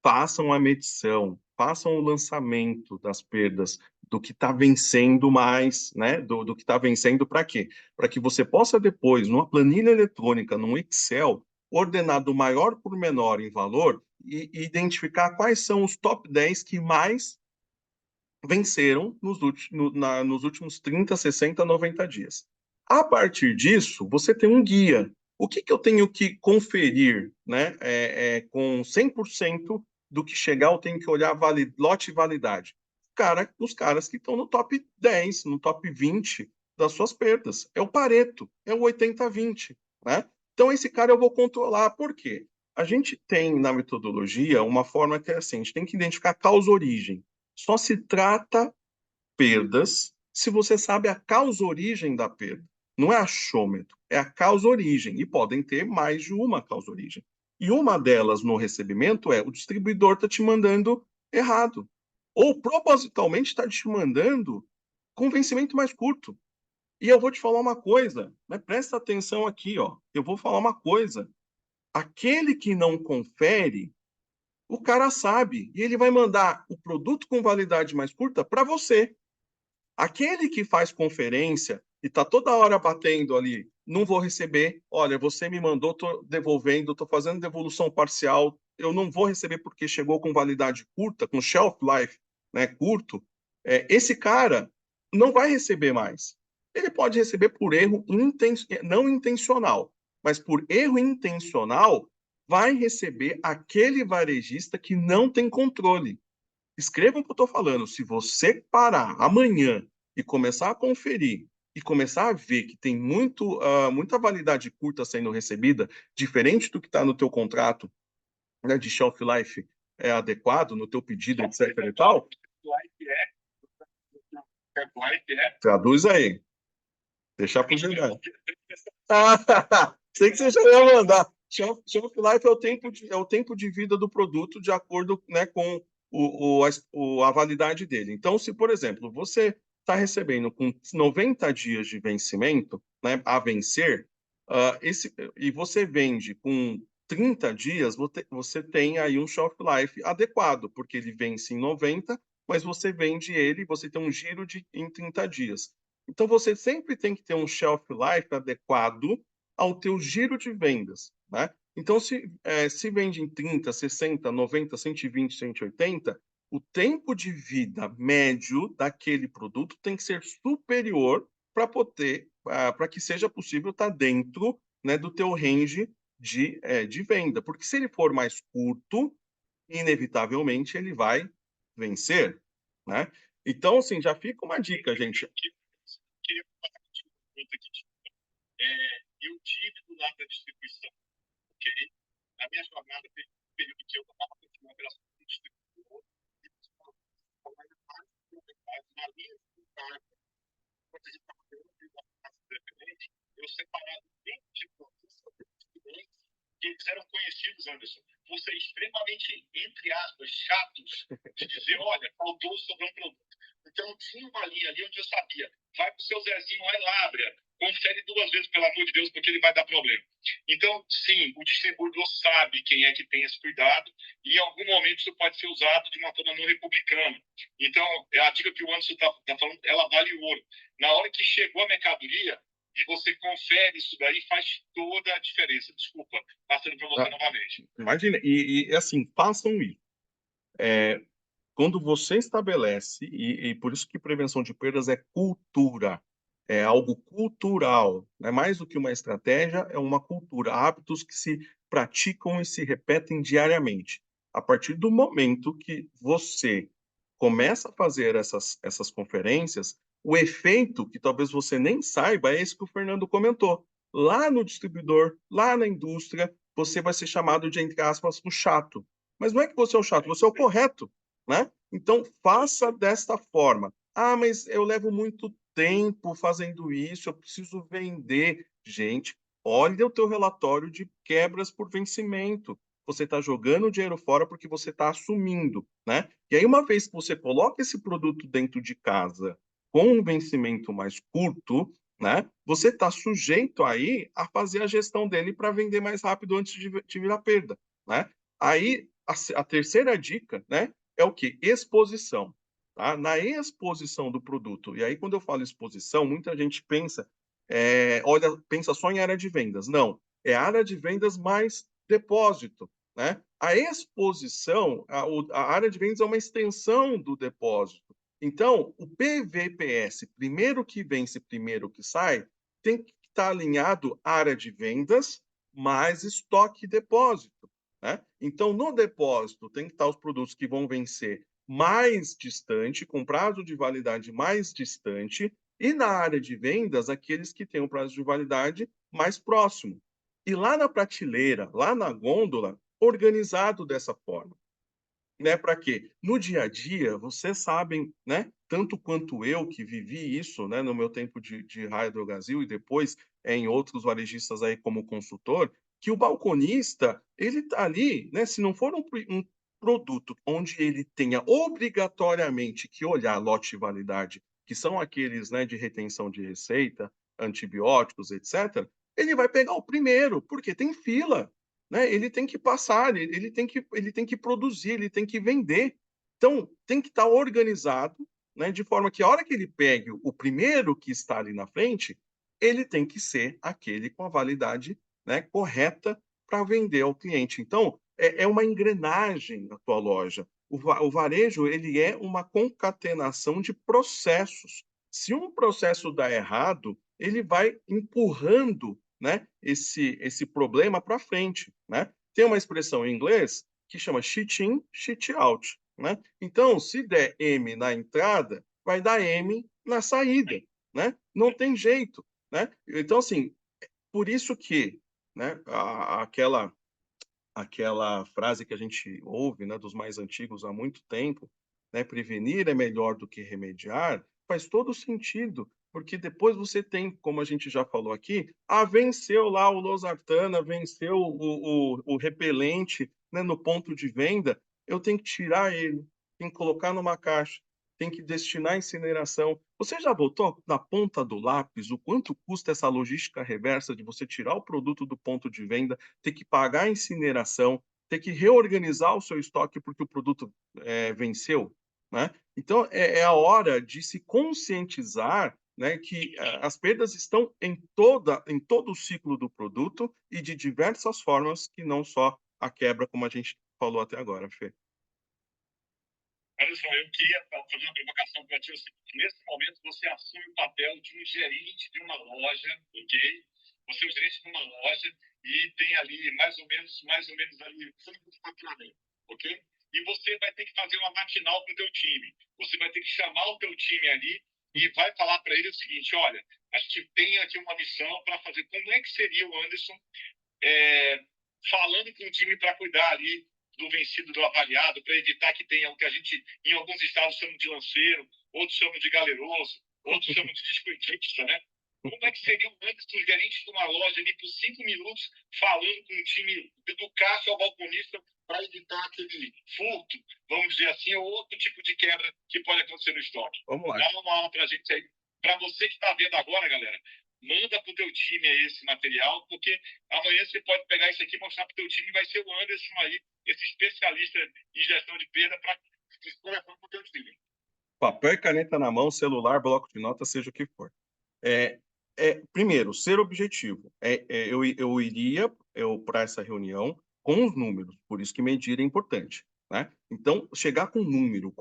Façam a medição, façam o lançamento das perdas, do que está vencendo mais, né? Do que está vencendo para quê? Para que você possa depois, numa planilha eletrônica, num Excel, ordenar do maior por menor em valor e identificar quais são os top 10 que mais venceram nos últimos 30, 60, 90 dias. A partir disso, você tem um guia. O que eu tenho que conferir, né? Com 100% do que chegar, eu tenho que olhar lote e validade. Os caras que estão no top 10, no top 20 das suas perdas. É o Pareto, é o 80-20, né? Então, esse cara eu vou controlar. Por quê? A gente tem na metodologia uma forma que é assim, a gente tem que identificar a causa-origem. Só se trata perdas se você sabe a causa-origem da perda. Não é achômetro, é a causa-origem. E podem ter mais de uma causa-origem. E uma delas no recebimento é o distribuidor está te mandando errado. Ou propositalmente está te mandando com vencimento mais curto. E eu vou te falar uma coisa, né? Presta atenção aqui, ó. Eu vou falar uma coisa. Aquele que não confere, o cara sabe, e ele vai mandar o produto com validade mais curta para você. Aquele que faz conferência e está toda hora batendo ali, não vou receber, olha, você me mandou, estou devolvendo, estou fazendo devolução parcial, eu não vou receber porque chegou com validade curta, com shelf life, né, curto, esse cara não vai receber mais. Ele pode receber por erro não intencional, mas por erro intencional, vai receber aquele varejista que não tem controle. Escrevam o que eu estou falando. Se você parar amanhã e começar a conferir e começar a ver que tem muita validade curta sendo recebida, diferente do que está no teu contrato, né, de shelf life adequado, no teu pedido, etc. e tal, traduz aí. Deixar para o Gilberto. Sei que você já ia mandar. Shelf life é o tempo de vida do produto de acordo, né, com a validade dele. Então, se, por exemplo, você está recebendo com 90 dias de vencimento, né, a vencer, e você vende com 30 dias, você tem aí um shelf life adequado, porque ele vence em 90, mas você vende ele, você tem um giro em 30 dias. Então, você sempre tem que ter um shelf life adequado ao teu giro de vendas, né? Então, se vende em 30, 60, 90, 120, 180, o tempo de vida médio daquele produto tem que ser superior para que seja possível estar dentro, né, do teu range de venda. Porque se ele for mais curto, inevitavelmente ele vai vencer, né? Então, assim, já fica uma dica, gente. Eu tive do lado da distribuição, ok? Na minha jornada, teve um período que eu estava fazendo uma operação com distribuidor, e na linha de carga, quando a gente estava vendo independente, eu separava 20 clientes que eles eram conhecidos, Anderson, por ser extremamente, entre aspas, chatos, de dizer, olha, faltou sobre um produto. Então, tinha uma linha ali onde eu sabia, vai para o seu Zezinho lá em Lábrea, confere 2 vezes, pelo amor de Deus, porque ele vai dar problema. Então, sim, o distribuidor sabe quem é que tem esse cuidado e, em algum momento, isso pode ser usado de uma forma não republicana. Então, a dica que o Anderson está falando, ela vale ouro. Na hora que chegou a mercadoria, e você confere isso daí, faz toda a diferença. Desculpa, passando para você novamente. Imagina, assim, façam isso. Quando você estabelece, e por isso que prevenção de perdas é cultura, é algo cultural, não é mais do que uma estratégia, é uma cultura, hábitos que se praticam e se repetem diariamente. A partir do momento que você começa a fazer essas conferências, o efeito, que talvez você nem saiba, é esse que o Fernando comentou. Lá no distribuidor, lá na indústria, você vai ser chamado de, entre aspas, o chato. Mas não é que você é o chato, você é o correto, né? Então, faça desta forma. Ah, mas eu levo muito tempo fazendo isso, eu preciso vender. Gente, olha o teu relatório de quebras por vencimento. Você está jogando o dinheiro fora porque você está assumindo, né? E aí, uma vez que você coloca esse produto dentro de casa com um vencimento mais curto, né? Você está sujeito aí a fazer a gestão dele para vender mais rápido antes de virar perda, né? Aí, a terceira dica, né? É o que? Exposição. Tá? Na exposição do produto. E aí, quando eu falo exposição, muita gente pensa só em área de vendas. Não, é área de vendas mais depósito. Né? A exposição, a área de vendas é uma extensão do depósito. Então, o PVPS, primeiro que vence, primeiro que sai, tem que estar alinhado área de vendas mais estoque e depósito. Né? Então, no depósito, tem que estar os produtos que vão vencer mais distante, com prazo de validade mais distante, e na área de vendas, aqueles que têm um prazo de validade mais próximo. E lá na prateleira, lá na gôndola, organizado dessa forma. Né, para quê? No dia a dia, vocês sabem, né, tanto quanto eu que vivi isso, né, no meu tempo de Raia Drogasil e depois em outros varejistas aí como consultor, que o balconista, ele está ali, né, se não for um produto onde ele tenha obrigatoriamente que olhar lote de validade, que são aqueles, né, de retenção de receita, antibióticos, etc., ele vai pegar o primeiro, porque tem fila, né? Ele tem que passar, ele tem que produzir, ele tem que vender. Então, tem que estar organizado, né? De forma que a hora que ele pegue o primeiro que está ali na frente, ele tem que ser aquele com a validade, né, correta para vender ao cliente. Então, é uma engrenagem a tua loja. O varejo, ele é uma concatenação de processos. Se um processo dá errado, ele vai empurrando, né, esse problema para frente, né? Tem uma expressão em inglês que chama shit in, shit out, né? Então, se der M na entrada, vai dar M na saída, né? Não tem jeito, né? Então, assim, por isso que, né, aquela frase que a gente ouve, né, dos mais antigos há muito tempo, né, prevenir é melhor do que remediar, faz todo sentido, porque depois você tem, como a gente já falou aqui, venceu lá o losartana, venceu o repelente, né, no ponto de venda, eu tenho que tirar ele, tenho que colocar numa caixa, tem que destinar à incineração. Você já botou na ponta do lápis o quanto custa essa logística reversa de você tirar o produto do ponto de venda, ter que pagar a incineração, ter que reorganizar o seu estoque porque o produto venceu, né? Então, é a hora de se conscientizar, né, que as perdas estão em todo o ciclo do produto e de diversas formas, que não só a quebra, como a gente falou até agora, Fê. Olha só, eu queria fazer uma provocação para ti. É o seguinte: nesse momento, você assume o papel de um gerente de uma loja, ok? Você é o gerente de uma loja e tem ali mais ou menos ali 5 de faturamento, ok? E você vai ter que fazer uma matinal com o teu time. Você vai ter que chamar o teu time ali e vai falar para ele o seguinte: olha, a gente tem aqui uma missão para fazer. Como é que seria o Anderson falando com o time para cuidar ali do vencido, do avaliado, para evitar que tenha o que a gente, em alguns estados, chama de lanceiro, outros chamam de galeroso, outros chamam de discutista, né? Como é que seria o Anderson, gerente de uma loja, ali por 5 minutos, falando com o time do caixa ao balconista para evitar aquele furto, vamos dizer assim, ou outro tipo de quebra que pode acontecer no estoque? Vamos lá. Dá uma aula para a gente aí. Para você que está vendo agora, galera, manda para o teu time esse material, porque amanhã você pode pegar isso aqui e mostrar para o teu time, e vai ser o Anderson aí, esse especialista em gestão de perda, para explicação para o teu time. Papel e caneta na mão, celular, bloco de notas, seja o que for. Primeiro, ser objetivo. Eu iria para essa reunião com os números, por isso que medir é importante, né? Então, chegar com número,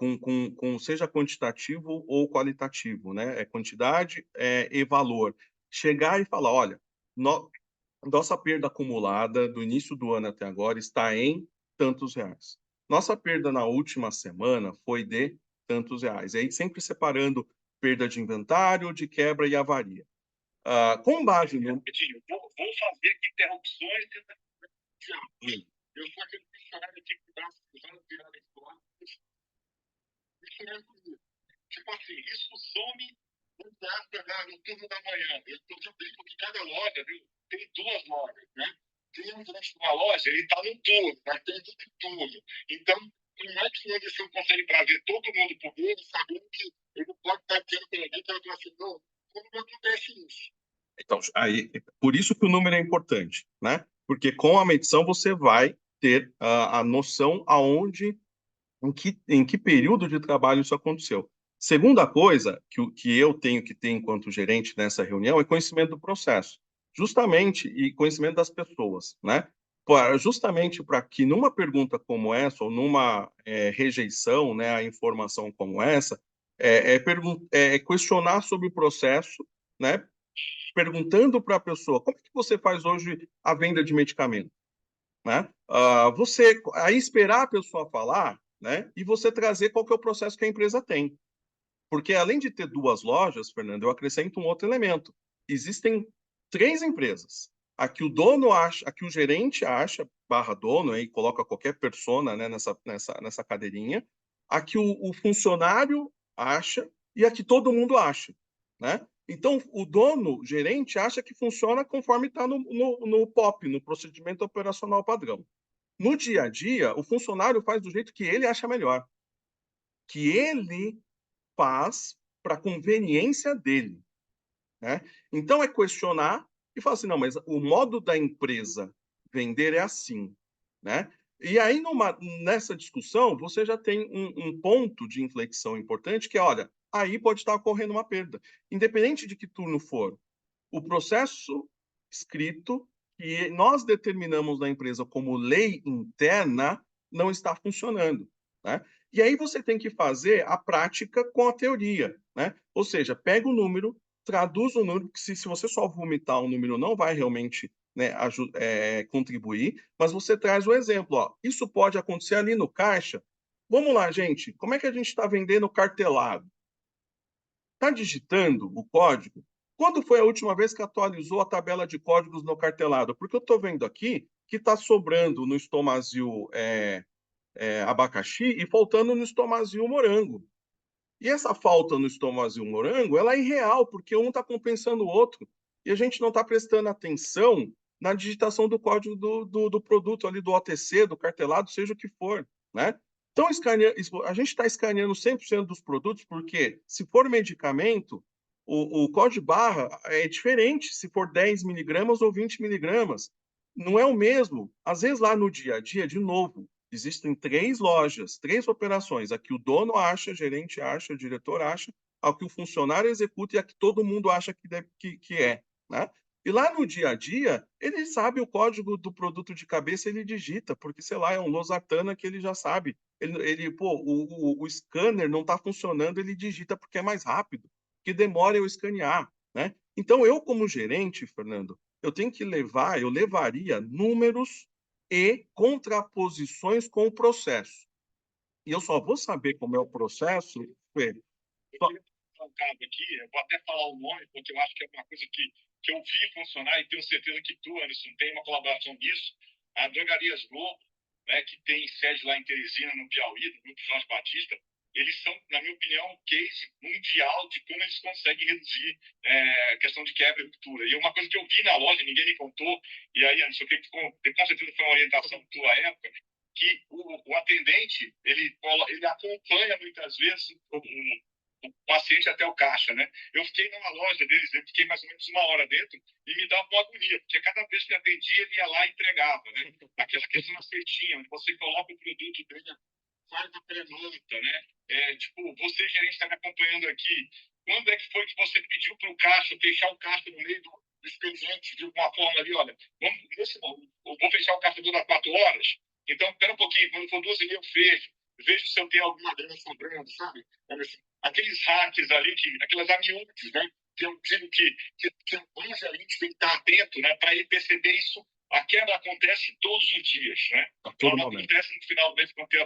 seja quantitativo ou qualitativo, né? Quantidade e valor. Chegar e falar, olha, nossa perda acumulada do início do ano até agora está em tantos reais. Nossa perda na última semana foi de tantos reais. E aí sempre separando perda de inventário, de quebra e avaria. Com base no... Vou fazer aqui interrupções. Eu sou aquele funcionário aqui que dá usando virar a escola. Isso não é comigo. Tipo assim, isso some no turno da manhã. Eu brinco que cada loja, viu, tem 2 lojas, né? Tem um gerente de uma loja, ele está no turno, mas tem outro turno. Então, como é que o Anderson consegue trazer todo mundo por ele, sabendo que ele pode estar tendo com alguém que vai falar assim, não, como não acontece isso? Então, aí, por isso que o número é importante, né? Porque com a medição você vai ter a noção aonde, em que período de trabalho isso aconteceu. Segunda coisa que eu tenho que ter enquanto gerente nessa reunião é conhecimento do processo, justamente, e conhecimento das pessoas, né? Justamente para que numa pergunta como essa, ou numa rejeição, né, a informação como essa, questionar sobre o processo, né? Perguntando para a pessoa, como é que você faz hoje a venda de medicamento? Né? Você aí esperar a pessoa falar, né? E você trazer qual que é o processo que a empresa tem. Porque além de ter 2 lojas, Fernando, eu acrescento um outro elemento. Existem 3 empresas. Aqui o dono acha, aqui o gerente acha, barra dono, aí coloca qualquer persona, né, nessa cadeirinha. Aqui o funcionário acha e aqui todo mundo acha, né? Então, o dono, o gerente, acha que funciona conforme está no POP, no procedimento operacional padrão. No dia a dia, o funcionário faz do jeito que ele acha melhor, que ele faz para a conveniência dele, né? Então, é questionar e falar assim, não, mas o modo da empresa vender é assim, né? E aí, nessa discussão, você já tem um ponto de inflexão importante, que é, olha, aí pode estar ocorrendo uma perda. Independente de que turno for, o processo escrito que nós determinamos na empresa como lei interna não está funcionando, né? E aí você tem que fazer a prática com a teoria, né? Ou seja, pega o número, traduz o número, porque se você só vomitar o número não vai realmente, né, contribuir, mas você traz o exemplo, ó, isso pode acontecer ali no caixa. Vamos lá, gente, como é que a gente está vendendo cartelado? está digitando o código. Quando foi a última vez que atualizou a tabela de códigos no cartelado? Porque eu estou vendo aqui que está sobrando no Estomazil abacaxi e faltando no Estomazil morango. E essa falta no Estomazil morango, ela é irreal, porque um está compensando o outro. E a gente não está prestando atenção na digitação do código do produto ali, do OTC, do cartelado, seja o que for, né? Então, a gente está escaneando 100% dos produtos, porque se for medicamento, o código de barra é diferente se for 10 miligramas ou 20 miligramas. Não é o mesmo. Às vezes, lá no dia a dia, de novo, existem 3 lojas, 3 operações. A que o dono acha, o gerente acha, o diretor acha, a que o funcionário executa e a que todo mundo acha que é, né? E lá no dia a dia, ele sabe o código do produto de cabeça, ele digita, porque, sei lá, é um losartana que ele já sabe. O scanner não está funcionando, ele digita porque é mais rápido, que demora eu escanear, né? Então, eu, como gerente, Fernando, eu levaria números e contraposições com o processo. E eu só vou saber como é o processo, Fê, Eu queria falar um caso aqui, eu vou até falar o nome, porque eu acho que é uma coisa que eu vi funcionar e tenho certeza que tu, Anderson, tem uma colaboração nisso. A Drogarias Globo, né, que tem sede lá em Teresina, no Piauí, do Grupo Jorge Batista, eles são, na minha opinião, um case mundial de como eles conseguem reduzir a questão de quebra e ruptura. E uma coisa que eu vi na loja, ninguém me contou, e aí, Anderson, eu creio que com certeza foi uma orientação tua época, que o atendente, ele acompanha muitas vezes o paciente até o caixa, né? Eu fiquei numa loja deles, eu fiquei mais ou menos 1 hora dentro e me dava uma agonia, porque cada vez que atendia, ele ia lá e entregava, né? Aquela questão da cestinha, onde você coloca o produto dele, faz a pré-monta, né? Tipo, você, gerente, está me acompanhando aqui. Quando é que foi que você pediu para o caixa fechar o caixa no meio do expediente de alguma forma ali? Olha, eu vou fechar o caixa todas 4 horas, então, espera um pouquinho, quando for 2h30 eu fecho, vejo se eu tenho alguma grana sobrando, sabe? Aqueles hacks ali, aquelas amiúdes, né? Que eu digo que o gerente tem que estar atento, né? Para ele perceber isso. A quebra acontece todos os dias, né? Ela não acontece no final do mês quando tem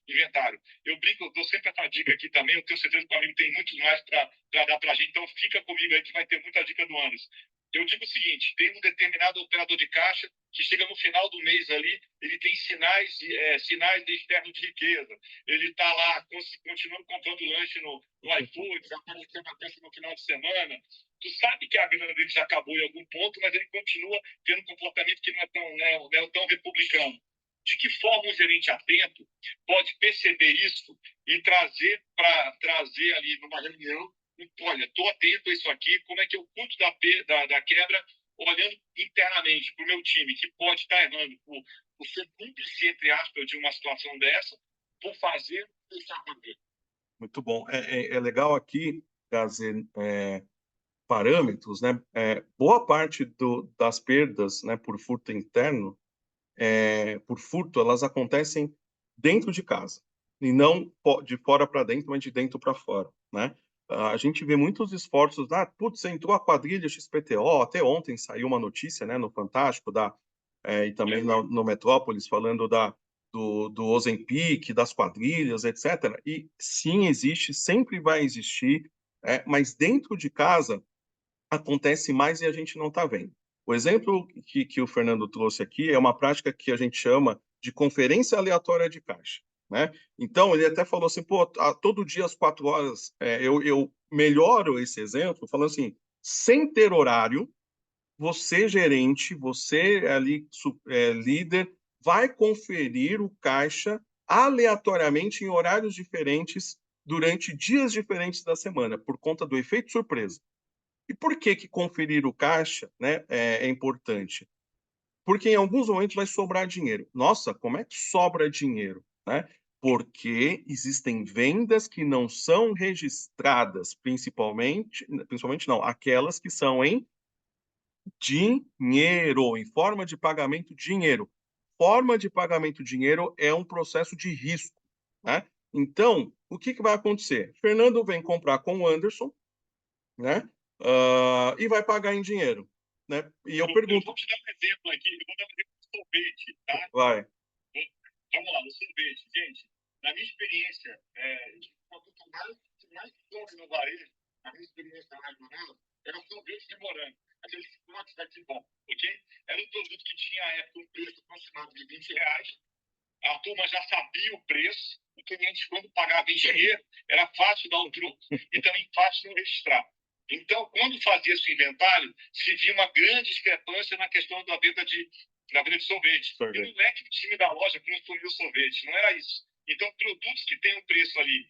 inventário. Eu brinco, eu dou sempre essa dica aqui também, eu tenho certeza que o amigo tem muito mais para dar para a gente, então fica comigo aí que vai ter muita dica do Anderson. Eu digo o seguinte, tem um determinado operador de caixa que chega no final do mês ali, ele tem sinais de externo de riqueza. Ele está lá continuando comprando lanche no iFood, aparecendo a peça no final de semana. Tu sabe que a grana dele já acabou em algum ponto, mas ele continua tendo um comportamento que não é tão republicano. De que forma um gerente atento pode perceber isso e trazer ali numa reunião, olha, estou atento a isso aqui, como é que eu cuido da quebra, olhando internamente para o meu time, que pode estar errando por ser cúmplice, entre aspas, de uma situação dessa, por fazer deixar acontecer. muito bom. É legal aqui trazer parâmetros, né? Boa parte das perdas, né, por furto interno, por furto, elas acontecem dentro de casa e não de fora para dentro, mas de dentro para fora, né? A gente vê muitos esforços, putz, entrou a quadrilha XPTO, até ontem saiu uma notícia, né, no Fantástico, e também no Metrópolis, falando do Ozempic, das quadrilhas, etc. E sim, existe, sempre vai existir, mas dentro de casa acontece mais e a gente não está vendo. O exemplo que o Fernando trouxe aqui é uma prática que a gente chama de conferência aleatória de caixa, né? Então, ele até falou assim, pô, todo dia às 4 horas, eu melhoro esse exemplo, falando assim, sem ter horário, você, gerente, você ali, líder, vai conferir o caixa aleatoriamente em horários diferentes durante dias diferentes da semana, por conta do efeito surpresa. E por que conferir o caixa, né, é importante? Porque em alguns momentos vai sobrar dinheiro. Nossa, como é que sobra dinheiro, né? Porque existem vendas que não são registradas, principalmente não, aquelas que são em dinheiro, em forma de pagamento dinheiro. Forma de pagamento dinheiro é um processo de risco, né? Então, o que vai acontecer? Fernando vem comprar com o Anderson, né? E vai pagar em dinheiro, né? E eu pergunto... Eu vou te dar um exemplo aqui, eu vou dar um exemplo do sorvete, tá? Vai. Vamos lá, no sorvete. Gente, na minha experiência, o produto mais come no varejo a minha experiência lá em Manaus, era sorvete de morango. Aquele potes daqui bom, ok? Era um produto que tinha, à época, um preço aproximado de R$ 20. A turma já sabia o preço, o cliente, quando pagava em dinheiro, era fácil dar o troco e também fácil não registrar. Então, quando fazia esse inventário, se via uma grande discrepância na questão da venda de sorvete. E não é que o time da loja consumiu sorvete, não era isso. Então, produtos que têm um preço ali,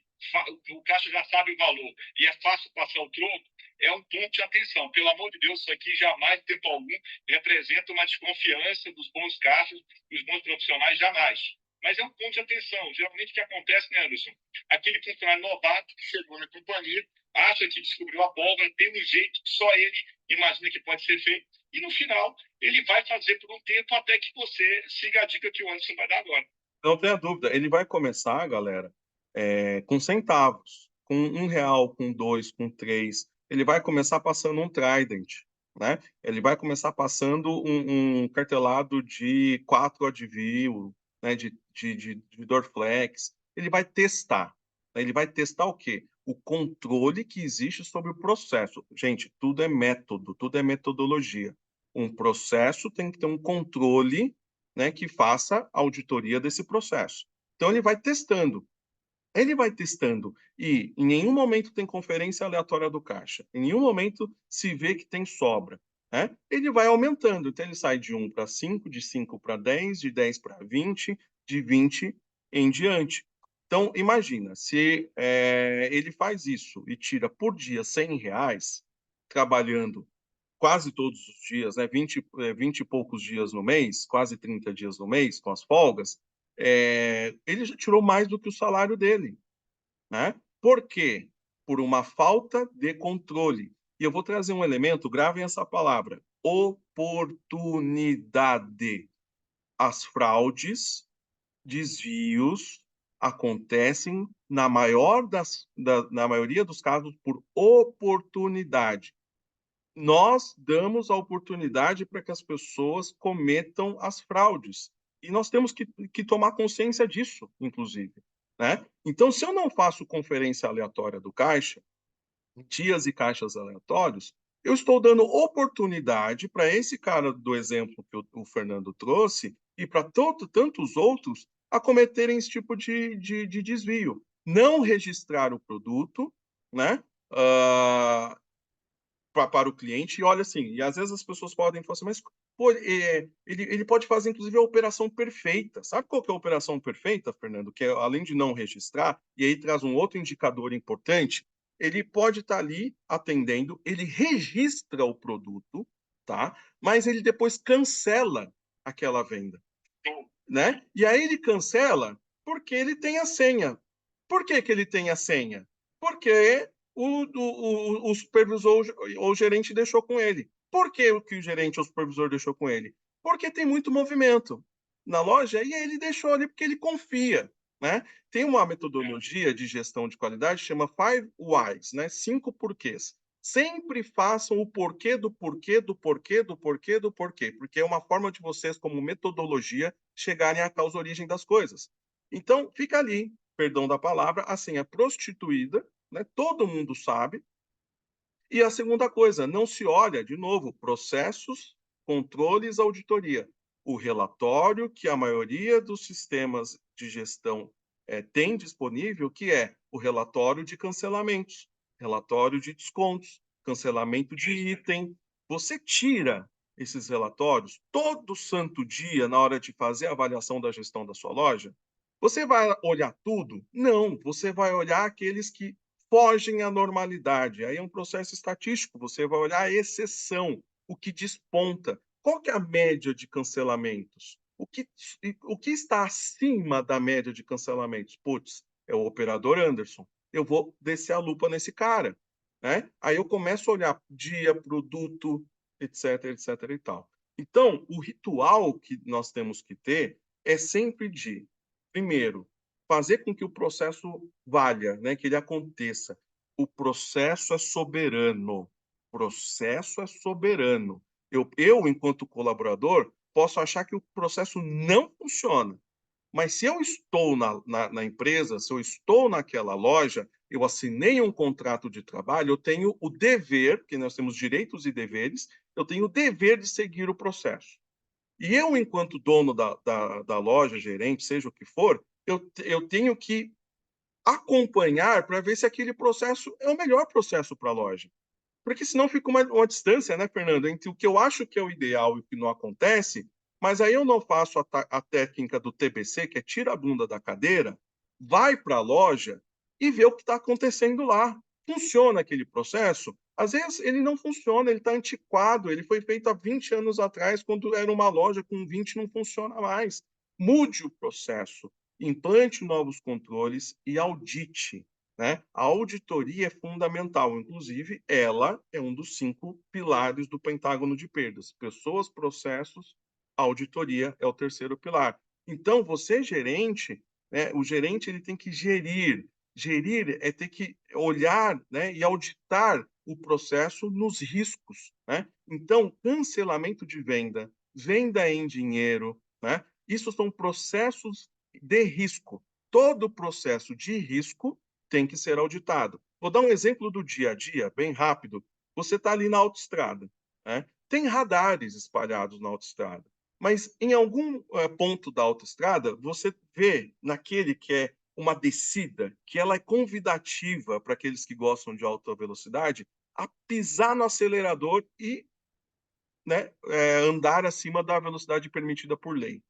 o caixa já sabe o valor e é fácil passar o troco, é um ponto de atenção. Pelo amor de Deus, isso aqui jamais, em tempo algum, representa uma desconfiança dos bons caixas, dos bons profissionais, jamais. Mas é um ponto de atenção. Geralmente o que acontece, né, Anderson? Aquele funcionário novato que chegou na companhia, acha que descobriu a pólvora, tem um jeito que só ele imagina que pode ser feito, e no final ele vai fazer por um tempo até que você siga a dica que o Anderson vai dar agora. Não tenha dúvida, ele vai começar, galera, com centavos, com R$ 1, com 2, com 3. Ele vai começar passando um Trident, né? Ele vai começar passando um cartelado de 4 Advil, né? De Dorflex. Ele vai testar. Né? Ele vai testar o quê? O controle que existe sobre o processo. Gente, tudo é método, tudo é metodologia. Um processo tem que ter um controle, né, que faça a auditoria desse processo. Então, ele vai testando. Ele vai testando e em nenhum momento tem conferência aleatória do caixa. Em nenhum momento se vê que tem sobra. Né? Ele vai aumentando. Então, ele sai de 1 para 5, de 5 para 10, de 10 para 20, de 20 em diante. Então, imagina, se ele faz isso e tira por dia R$ 100, trabalhando quase todos os dias, né, 20 e poucos dias no mês, quase 30 dias no mês, com as folgas, ele já tirou mais do que o salário dele. Né? Por quê? Por uma falta de controle. E eu vou trazer um elemento, gravem essa palavra: oportunidade. As fraudes, desvios, acontecem na maioria dos casos por oportunidade. Nós damos a oportunidade para que as pessoas cometam as fraudes. E nós temos que tomar consciência disso, inclusive. Né? Então, se eu não faço conferência aleatória do caixa, dias e caixas aleatórios, eu estou dando oportunidade para esse cara do exemplo que o Fernando trouxe e para tantos outros a cometerem esse tipo de desvio. Não registrar o produto, né? Para o cliente, e olha assim, e às vezes as pessoas podem falar assim, mas pô, ele pode fazer inclusive a operação perfeita. Sabe qual que é a operação perfeita, Fernando? Que é, além de não registrar, e aí traz um outro indicador importante, ele pode estar ali atendendo, ele registra o produto, tá? Mas ele depois cancela aquela venda, né? E aí ele cancela porque ele tem a senha. Por que que ele tem a senha? Porque o supervisor ou o gerente deixou com ele. Por que o gerente ou o supervisor deixou com ele? Porque tem muito movimento na loja e ele deixou ali porque ele confia. Né? Tem uma metodologia de gestão de qualidade que chama Five Whys, né? 5 porquês. Sempre façam o porquê do porquê do porquê do porquê do porquê, porque é uma forma de vocês, como metodologia, chegarem à causa origem das coisas. Então, fica ali, perdão da palavra, a senha prostituída, né? Todo mundo sabe. E a segunda coisa, não se olha, de novo, processos, controles, auditoria. O relatório que a maioria dos sistemas de gestão tem disponível, que é o relatório de cancelamentos, relatório de descontos, cancelamento de item. Você tira esses relatórios todo santo dia na hora de fazer a avaliação da gestão da sua loja? Você vai olhar tudo? Não, você vai olhar aqueles que fogem à normalidade. Aí é um processo estatístico, você vai olhar a exceção, o que desponta. Qual que é a média de cancelamentos? O que está acima da média de cancelamentos? Putz, é o operador Anderson. Eu vou descer a lupa nesse cara. Né? Aí eu começo a olhar dia, produto, etc, etc e tal. Então, o ritual que nós temos que ter é sempre de, primeiro, fazer com que o processo valha, né? Que ele aconteça. O processo é soberano. O processo é soberano. Enquanto colaborador, posso achar que o processo não funciona. Mas se eu estou na empresa, se eu estou naquela loja, eu assinei um contrato de trabalho, eu tenho o dever, porque nós temos direitos e deveres, eu tenho o dever de seguir o processo. E eu, enquanto dono da loja, gerente, seja o que for, eu tenho que acompanhar para ver se aquele processo é o melhor processo para a loja. Porque senão fica uma distância, né, Fernando, entre o que eu acho que é o ideal e o que não acontece, mas aí eu não faço a técnica do TBC, que é tira a bunda da cadeira, vai para a loja e vê o que está acontecendo lá. Funciona aquele processo? Às vezes ele não funciona, ele está antiquado, ele foi feito há 20 anos atrás, quando era uma loja com 20 não funciona mais. Mude o processo, implante novos controles e audite, né? A auditoria é fundamental, inclusive, ela é um dos 5 pilares do pentágono de perdas. Pessoas, processos, auditoria é o terceiro pilar. Então, você, gerente, né, o gerente ele tem que gerir. Gerir é ter que olhar, né, e auditar o processo nos riscos. Né? Então, cancelamento de venda, venda em dinheiro, né? Isso são processos de risco. Todo processo de risco tem que ser auditado. Vou dar um exemplo do dia a dia, bem rápido. Você está ali na autoestrada, né? Tem radares espalhados na autoestrada, mas em algum ponto da autoestrada, você vê naquele que é uma descida, que ela é convidativa para aqueles que gostam de alta velocidade, a pisar no acelerador e, né, andar acima da velocidade permitida por lei.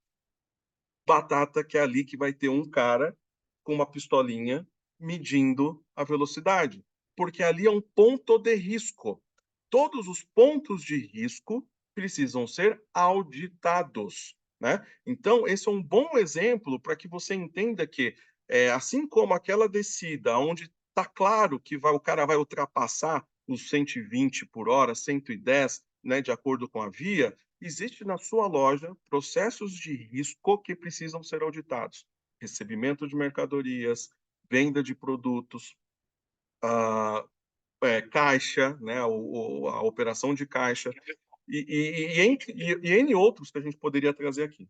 Batata que é ali que vai ter um cara com uma pistolinha medindo a velocidade, porque ali é um ponto de risco. Todos os pontos de risco precisam ser auditados, né? Então, esse é um bom exemplo para que você entenda que, assim como aquela descida onde está claro que o cara vai ultrapassar os 120 por hora, 110, né, de acordo com a via, existe na sua loja processos de risco que precisam ser auditados. Recebimento de mercadorias, venda de produtos, uh, caixa, né, a operação de caixa, e N outros que a gente poderia trazer aqui.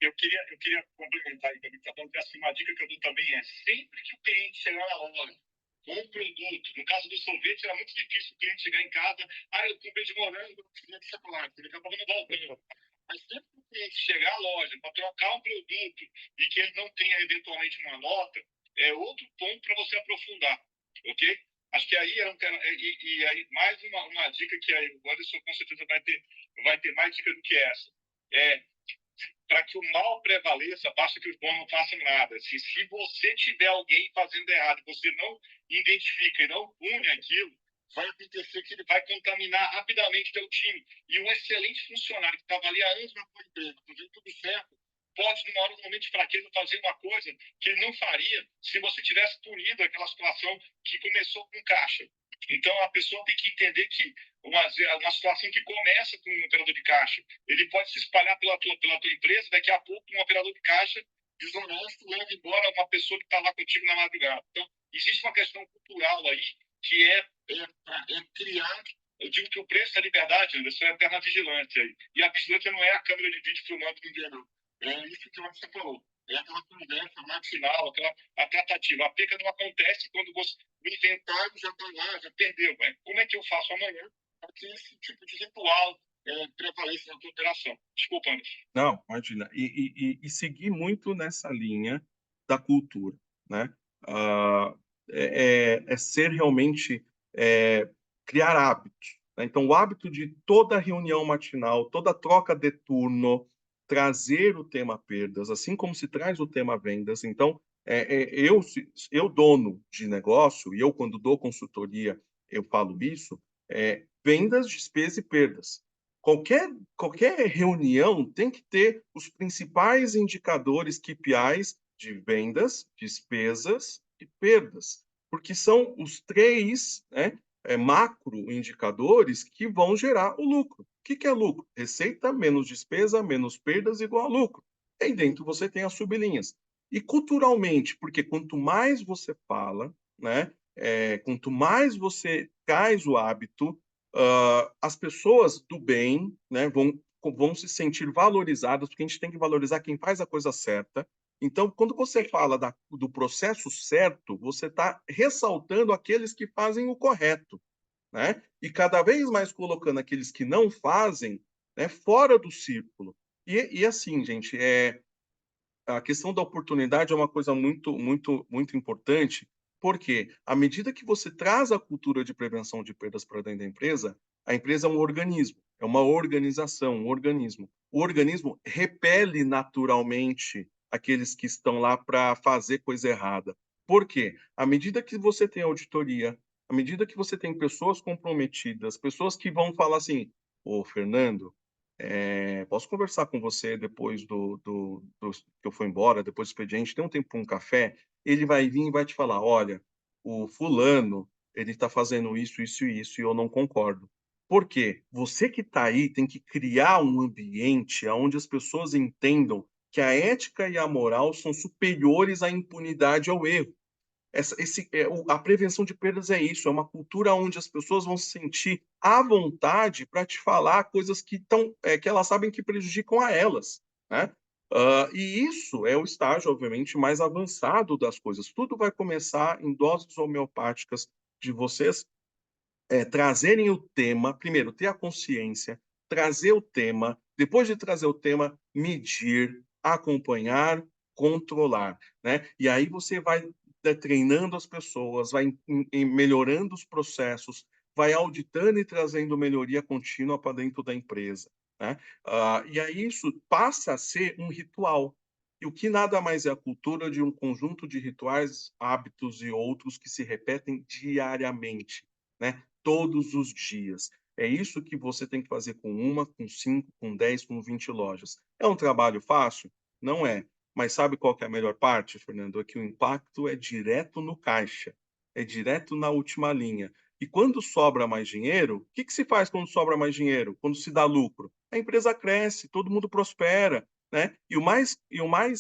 Eu queria complementar aí também, tá bom? Assim, uma dica que eu dou também é sempre que o cliente chegar na loja com um produto, no caso do sorvete, era muito difícil o cliente chegar em casa, eu comprei de morango, eu queria de chocolate, ele acabava no balcão. Mas sempre que o cliente chegar à loja para trocar um produto e que ele não tenha eventualmente uma nota, é outro ponto para você aprofundar, ok? Acho que aí e aí mais uma dica que aí o Anderson com certeza vai ter mais dica do que essa. Para que o mal prevaleça, basta que os bons não façam nada. Se você tiver alguém fazendo errado e você não identifica e não pune aquilo, vai acontecer que ele vai contaminar rapidamente o teu time. E um excelente funcionário que estava ali há anos na tua empresa, fazendo tudo certo, pode, numa hora, num momento de fraqueza, fazer uma coisa que ele não faria se você tivesse punido aquela situação que começou com caixa. Então, a pessoa tem que entender que uma situação que começa com um operador de caixa, ele pode se espalhar pela tua empresa, daqui a pouco um operador de caixa desonesto leva embora uma pessoa que está lá contigo na madrugada. Então, existe uma questão cultural aí que é criar, eu digo que o preço da liberdade, Anderson, é a eterna vigilância aí. E a vigilância não é a câmera de vídeo filmando ninguém, não. É isso que você falou. É aquela conversa matinal, a tratativa. A perca não acontece quando você, o inventário já está lá, já perdeu. Como é que eu faço amanhã para que esse tipo de ritual prevaleça na tua operação? Desculpa, Anderson. Não, imagina. E seguir muito nessa linha da cultura, né? Ah, é ser realmente criar hábitos. Né? Então, o hábito de toda reunião matinal, toda troca de turno, trazer o tema perdas, assim como se traz o tema vendas. Então, eu dono de negócio, e eu, quando dou consultoria, eu falo isso, vendas, despesa e perdas. Qualquer reunião tem que ter os principais indicadores KPIs de vendas, despesas e perdas, porque são os 3, né, macro indicadores que vão gerar o lucro. O que é lucro? Receita menos despesa menos perdas igual a lucro. E aí dentro você tem as sublinhas. E culturalmente, porque quanto mais você fala, né, quanto mais você traz o hábito, as pessoas do bem, né, vão se sentir valorizadas, porque a gente tem que valorizar quem faz a coisa certa, Então, quando você fala do processo certo, você está ressaltando aqueles que fazem o correto, né? E cada vez mais colocando aqueles que não fazem, né, fora do círculo. E assim, gente, a questão da oportunidade é uma coisa muito, muito, muito importante, porque à medida que você traz a cultura de prevenção de perdas para dentro da empresa, a empresa é um organismo, é uma organização, um organismo. O organismo repele naturalmente aqueles que estão lá para fazer coisa errada. Por quê? À medida que você tem auditoria, à medida que você tem pessoas comprometidas, pessoas que vão falar assim, ô, Fernando, posso conversar com você depois que eu for embora, depois do expediente, tem um tempo para um café? Ele vai vir e vai te falar, olha, o fulano, ele está fazendo isso, isso e isso, e eu não concordo. Por quê? Você que está aí tem que criar um ambiente onde as pessoas entendam que a ética e a moral são superiores à impunidade e ao erro. A prevenção de perdas é isso, é uma cultura onde as pessoas vão se sentir à vontade para te falar coisas que elas sabem que prejudicam a elas, né? E isso é o estágio, obviamente, mais avançado das coisas. Tudo vai começar em doses homeopáticas de vocês trazerem o tema, primeiro, ter a consciência, trazer o tema, depois de trazer o tema, medir, acompanhar, controlar, né? E aí você vai treinando as pessoas, vai melhorando os processos, vai auditando e trazendo melhoria contínua para dentro da empresa, né? E aí isso passa a ser um ritual. E o que nada mais é a cultura de um conjunto de rituais, hábitos e outros que se repetem diariamente, né? Todos os dias. É isso que você tem que fazer com uma, com 5, com 10, com 20 lojas. É um trabalho fácil? Não é. Mas sabe qual que é a melhor parte, Fernando? É que o impacto é direto no caixa, é direto na última linha. E quando sobra mais dinheiro, o que se faz quando sobra mais dinheiro? Quando se dá lucro? A empresa cresce, todo mundo prospera, né? E o mais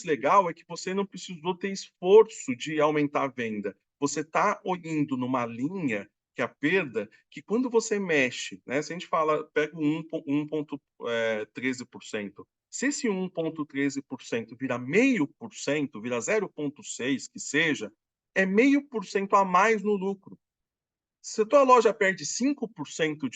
legal é que você não precisou ter esforço de aumentar a venda. Você está indo numa linha que a perda, que quando você mexe, né? Se a gente fala, pega um 1,13%, se esse 1,13% vira 0,5%, vira 0,6% que seja, é 0,5% a mais no lucro. Se a tua loja perde 5%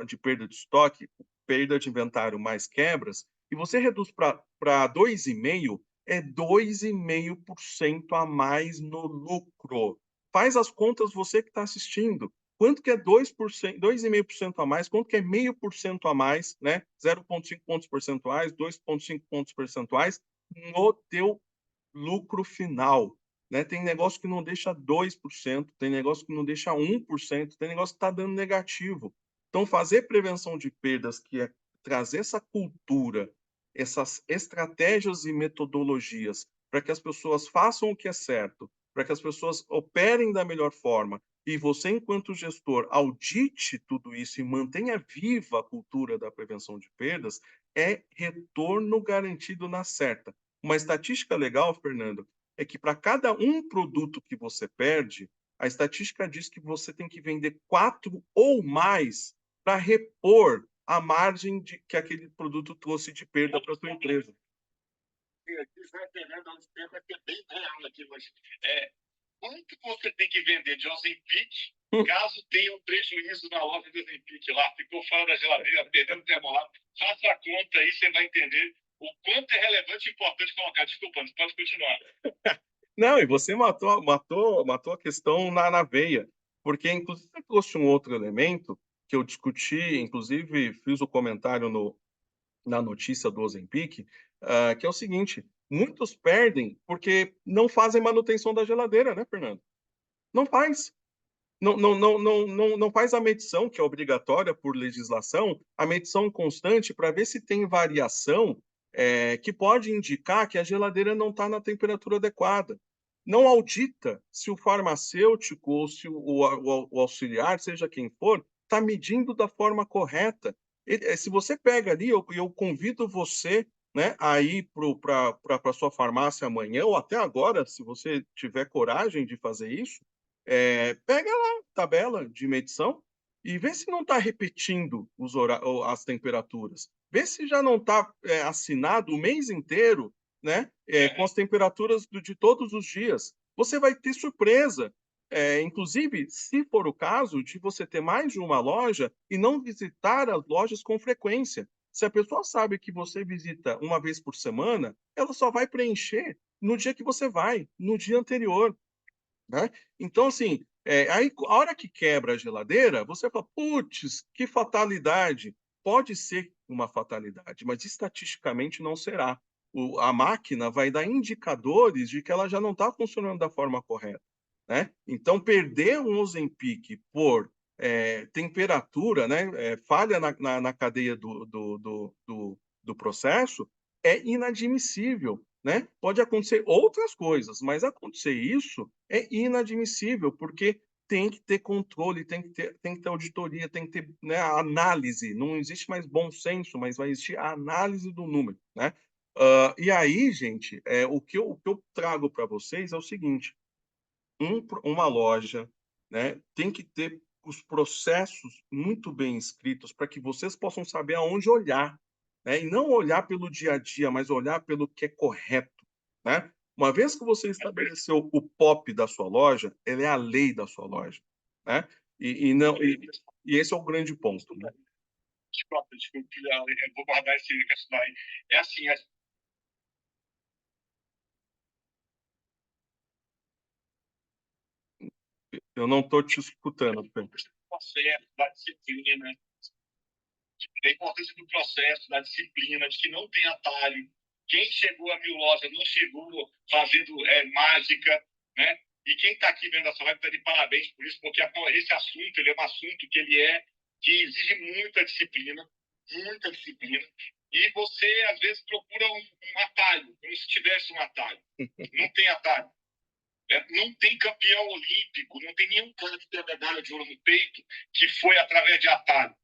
de perda de estoque, perda de inventário mais quebras, e você reduz para 2,5%, é 2,5% a mais no lucro. Faz as contas você que está assistindo. Quanto que é 2%, 2,5% a mais? Quanto que é 0,5% a mais, né? 0,5 pontos percentuais, 2,5 pontos percentuais no teu lucro final, né? Tem negócio que não deixa 2%, tem negócio que não deixa 1%, tem negócio que está dando negativo. Então, fazer prevenção de perdas, que é trazer essa cultura, essas estratégias e metodologias para que as pessoas façam o que é certo, para que as pessoas operem da melhor forma, e você, enquanto gestor, audite tudo isso e mantenha viva a cultura da prevenção de perdas, é retorno garantido na certa. Uma estatística legal, Fernando, é que para cada um produto que você perde, a estatística diz que você tem que vender 4 ou mais para repor a margem que aquele produto trouxe de perda para a sua empresa. Isso é Fernando, aos tempos é bem real aqui, mas quanto você tem que vender de Ozempic caso tenha um prejuízo na loja de Ozempic lá, ficou fora da geladeira, perdendo termolar, faça a conta aí, você vai entender o quanto é relevante e importante colocar. Desculpa, você pode continuar. Não, e você matou a questão na veia, porque inclusive você trouxe um outro elemento que eu discuti, inclusive fiz o comentário na notícia do Ozempic, que é o seguinte: muitos perdem porque não fazem manutenção da geladeira, né, Fernando? Não faz. Não faz a medição, que é obrigatória por legislação, a medição constante para ver se tem variação que pode indicar que a geladeira não está na temperatura adequada. Não audita se o farmacêutico ou se o auxiliar, seja quem for, está medindo da forma correta. Se você pega ali, eu convido você, né, a ir para a sua farmácia amanhã, ou até agora, se você tiver coragem de fazer isso, pega lá a tabela de medição e vê se não está repetindo as temperaturas. Vê se já não está assinado o mês inteiro, né? Com as temperaturas de todos os dias. Você vai ter surpresa. Inclusive, se for o caso de você ter mais de uma loja e não visitar as lojas com frequência. Se a pessoa sabe que você visita uma vez por semana, ela só vai preencher no dia que você vai, no dia anterior, né? Então, assim, aí a hora que quebra a geladeira, você fala, putz, que fatalidade. Pode ser uma fatalidade, mas estatisticamente não será. A máquina vai dar indicadores de que ela já não está funcionando da forma correta, né? Então, perder um Ozempic por temperatura, né, falha na cadeia do processo, é inadmissível, né? Pode acontecer outras coisas, mas acontecer isso é inadmissível, porque tem que ter controle, tem que ter auditoria, tem que ter, né, análise. Não existe mais bom senso, mas vai existir a análise do número, né? E aí, gente, o que eu trago para vocês é o seguinte: uma loja, né, tem que ter os processos muito bem escritos para que vocês possam saber aonde olhar, né? E não olhar pelo dia a dia, mas olhar pelo que é correto, né? Uma vez que você estabeleceu o POP da sua loja, ele é a lei da sua loja, né? Não, e esse é o grande ponto, né? Desculpa, eu vou guardar esse questão aí. É assim, Eu não estou te escutando, Pedro. processo, da disciplina, da importância do processo, da disciplina, de que não tem atalho. Quem chegou a 1.000 lojas não chegou fazendo mágica, né? E quem está aqui vendo essa live está de parabéns por isso, porque esse assunto ele é um assunto que exige muita disciplina, e você às vezes procura um atalho, como se tivesse um atalho. Não tem atalho. Não tem campeão olímpico, não tem nenhum cara que tem a medalha de ouro no peito que foi através de atalho.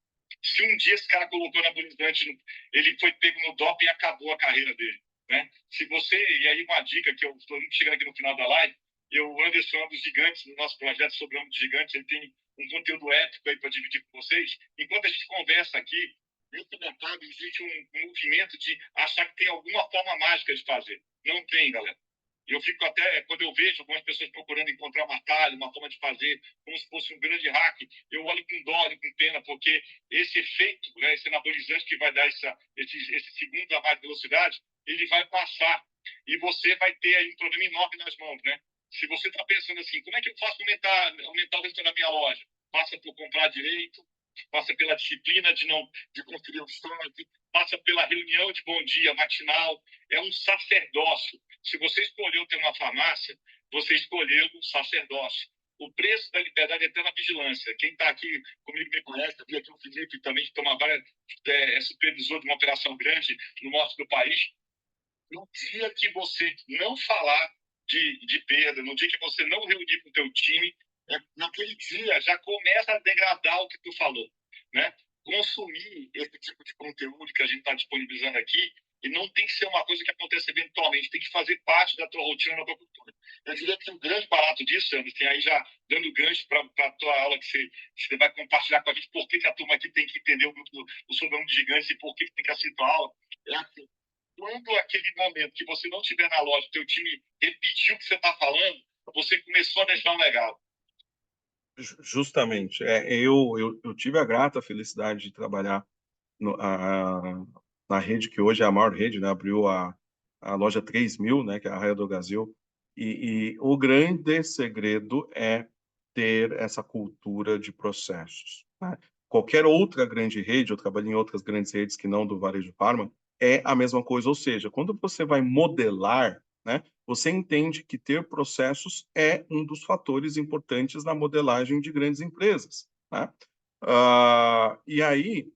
Se um dia esse cara colocou anabolizante, ele foi pego no doping e acabou a carreira dele, né? Se você, e aí uma dica que eu estou chegando aqui no final da live, o Anderson é um dos gigantes no nosso projeto sobre o Homem dos Gigantes, ele tem um conteúdo épico aí para dividir com vocês. Enquanto a gente conversa aqui, nesse mercado existe um movimento de achar que tem alguma forma mágica de fazer. Não tem, galera. Eu fico até, quando eu vejo algumas pessoas procurando encontrar um atalho, uma forma de fazer, como se fosse um grande hack, eu olho com dó, olho com pena, porque esse efeito, né, esse anabolizante que vai dar esse segundo a mais de velocidade, ele vai passar. E você vai ter aí um problema enorme nas mãos, né? Se você está pensando assim, como é que eu faço aumentar o resultado da minha loja? Passa por comprar direito, passa pela disciplina de construir o estoque, passa pela reunião de bom dia matinal. É um sacerdócio. Se você escolheu ter uma farmácia, você escolheu um sacerdócio. O preço da liberdade é até na vigilância. Quem está aqui comigo me conhece, eu vi aqui o Felipe também, que toma várias, supervisor de uma operação grande no norte do país. No dia que você não falar de perda, no dia que você não reunir com o teu time, naquele dia já começa a degradar o que tu falou, né? Consumir esse tipo de conteúdo que a gente está disponibilizando aqui, e não tem que ser uma coisa que aconteça eventualmente, tem que fazer parte da tua rotina na tua cultura. Eu diria que o grande barato disso, Anderson, aí já dando gancho para a tua aula que você vai compartilhar com a gente, por que a turma aqui tem que entender o grupo do Sobrenome de Gigantes e por que tem que assistir a tua aula, é assim, quando aquele momento que você não estiver na loja, teu time repetiu o que você está falando, você começou a deixar um legado. Justamente. Eu tive a grata felicidade de trabalhar na rede que hoje é a maior rede, né? Abriu a loja 3000, né? Que é a Raia do Brasil. E o grande segredo é ter essa cultura de processos, né? Qualquer outra grande rede, eu trabalhei em outras grandes redes que não do varejo farma, é a mesma coisa. Ou seja, quando você vai modelar, né? Você entende que ter processos é um dos fatores importantes na modelagem de grandes empresas, né? E aí,